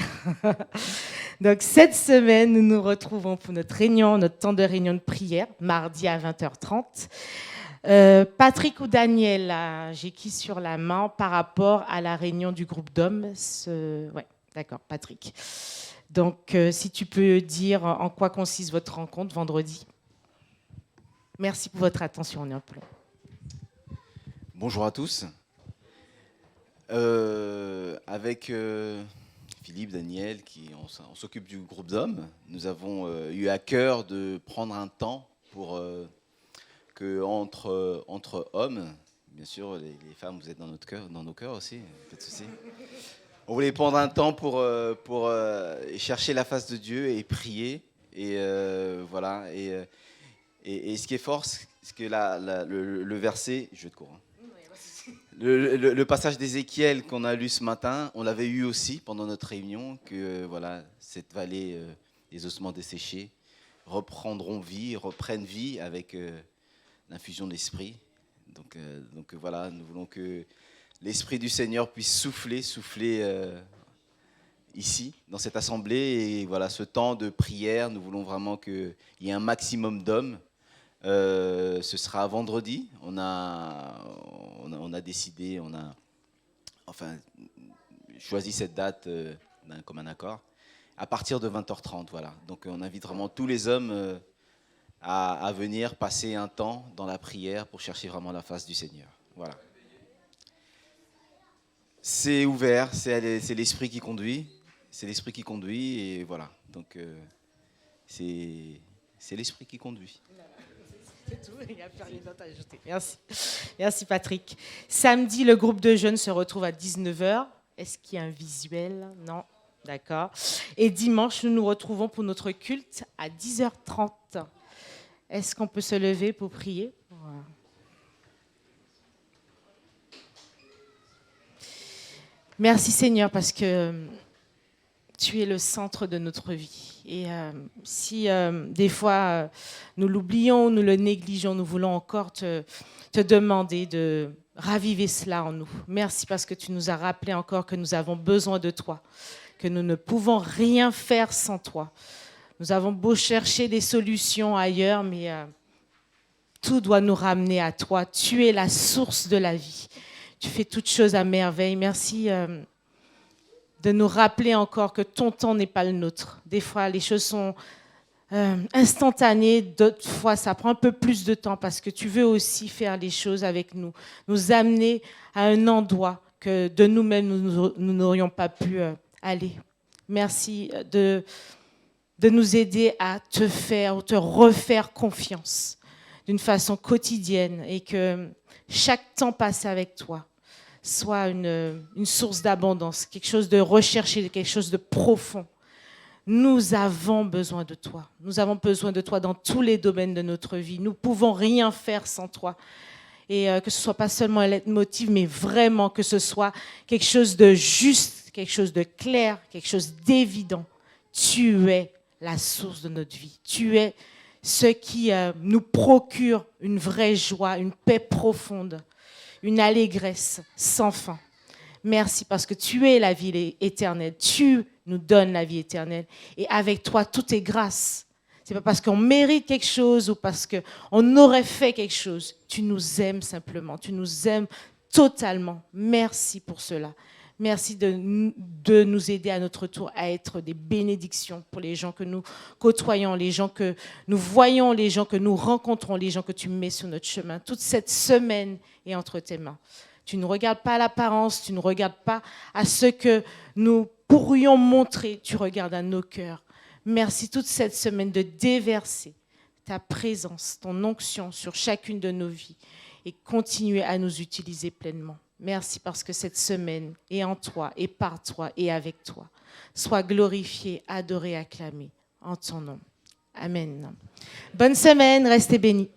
Donc, cette semaine, nous nous retrouvons pour notre réunion, notre temps de réunion de prière, mardi à 20h30. Patrick ou Daniel, là, j'ai qui sur la main par rapport à la réunion du groupe d'hommes? Ouais, d'accord, Patrick. Donc, si tu peux dire en quoi consiste votre rencontre vendredi. Merci pour votre attention, on est un peu long. Bonjour à tous. Avec Philippe, Daniel, on s'occupe du groupe d'hommes. Nous avons eu à cœur de prendre un temps pour que entre hommes, bien sûr, les femmes, vous êtes dans nos cœurs aussi, pas de souci. On voulait prendre un temps pour chercher la face de Dieu et prier. Et voilà. Et ce qui est fort, c'est que le verset, je vais te courir. Le passage d'Ézéchiel qu'on a lu ce matin, on l'avait eu aussi pendant notre réunion, que voilà, cette vallée des ossements desséchés reprennent vie avec l'infusion de l'Esprit. Donc voilà, nous voulons que l'Esprit du Seigneur puisse souffler ici, dans cette assemblée. Et voilà, ce temps de prière, nous voulons vraiment qu'il y ait un maximum d'hommes. Ce sera vendredi. On a décidé, choisi cette date comme un accord, à partir de 20h30. Voilà. Donc on invite vraiment tous les hommes à venir passer un temps dans la prière pour chercher vraiment la face du Seigneur. Voilà. C'est ouvert, c'est l'Esprit qui conduit. C'est l'Esprit qui conduit et voilà. Donc c'est l'Esprit qui conduit. C'est tout, il n'y a plus rien d'autre à ajouter. Merci. Merci Patrick. Samedi, le groupe de jeunes se retrouve à 19h. Est-ce qu'il y a un visuel? Non. D'accord. Et dimanche, nous nous retrouvons pour notre culte à 10h30. Est-ce qu'on peut se lever pour prier? Voilà. Merci Seigneur parce que tu es le centre de notre vie. Et si des fois nous l'oublions, nous le négligeons, nous voulons encore te demander de raviver cela en nous. Merci parce que tu nous as rappelé encore que nous avons besoin de toi, que nous ne pouvons rien faire sans toi. Nous avons beau chercher des solutions ailleurs, mais tout doit nous ramener à toi. Tu es la source de la vie. Tu fais toutes choses à merveille. Merci de nous rappeler encore que ton temps n'est pas le nôtre. Des fois, les choses sont instantanées. D'autres fois, ça prend un peu plus de temps parce que tu veux aussi faire les choses avec nous. Nous amener à un endroit que de nous-mêmes, nous n'aurions pas pu aller. Merci de nous aider à te refaire confiance d'une façon quotidienne et que chaque temps passé avec toi soit une source d'abondance, quelque chose de recherché, quelque chose de profond. Nous avons besoin de toi. Nous avons besoin de toi dans tous les domaines de notre vie. Nous ne pouvons rien faire sans toi. Et que ce ne soit pas seulement un leitmotiv, mais vraiment que ce soit quelque chose de juste, quelque chose de clair, quelque chose d'évident. Tu es la source de notre vie. Tu es ce qui nous procure une vraie joie, une paix profonde, une allégresse sans fin. Merci parce que tu es la vie éternelle. Tu nous donnes la vie éternelle. Et avec toi, tout est grâce. Ce n'est pas parce qu'on mérite quelque chose ou parce qu'on aurait fait quelque chose. Tu nous aimes simplement. Tu nous aimes totalement. Merci pour cela. Merci de nous aider à notre tour à être des bénédictions pour les gens que nous côtoyons, les gens que nous voyons, les gens que nous rencontrons, les gens que tu mets sur notre chemin. Toute cette semaine est entre tes mains. Tu ne regardes pas à l'apparence, tu ne regardes pas à ce que nous pourrions montrer, tu regardes à nos cœurs. Merci toute cette semaine de déverser ta présence, ton onction sur chacune de nos vies et continuer à nous utiliser pleinement. Merci parce que cette semaine est en toi et par toi et avec toi. Sois glorifié, adoré, acclamé en ton nom. Amen. Bonne semaine, restez bénis.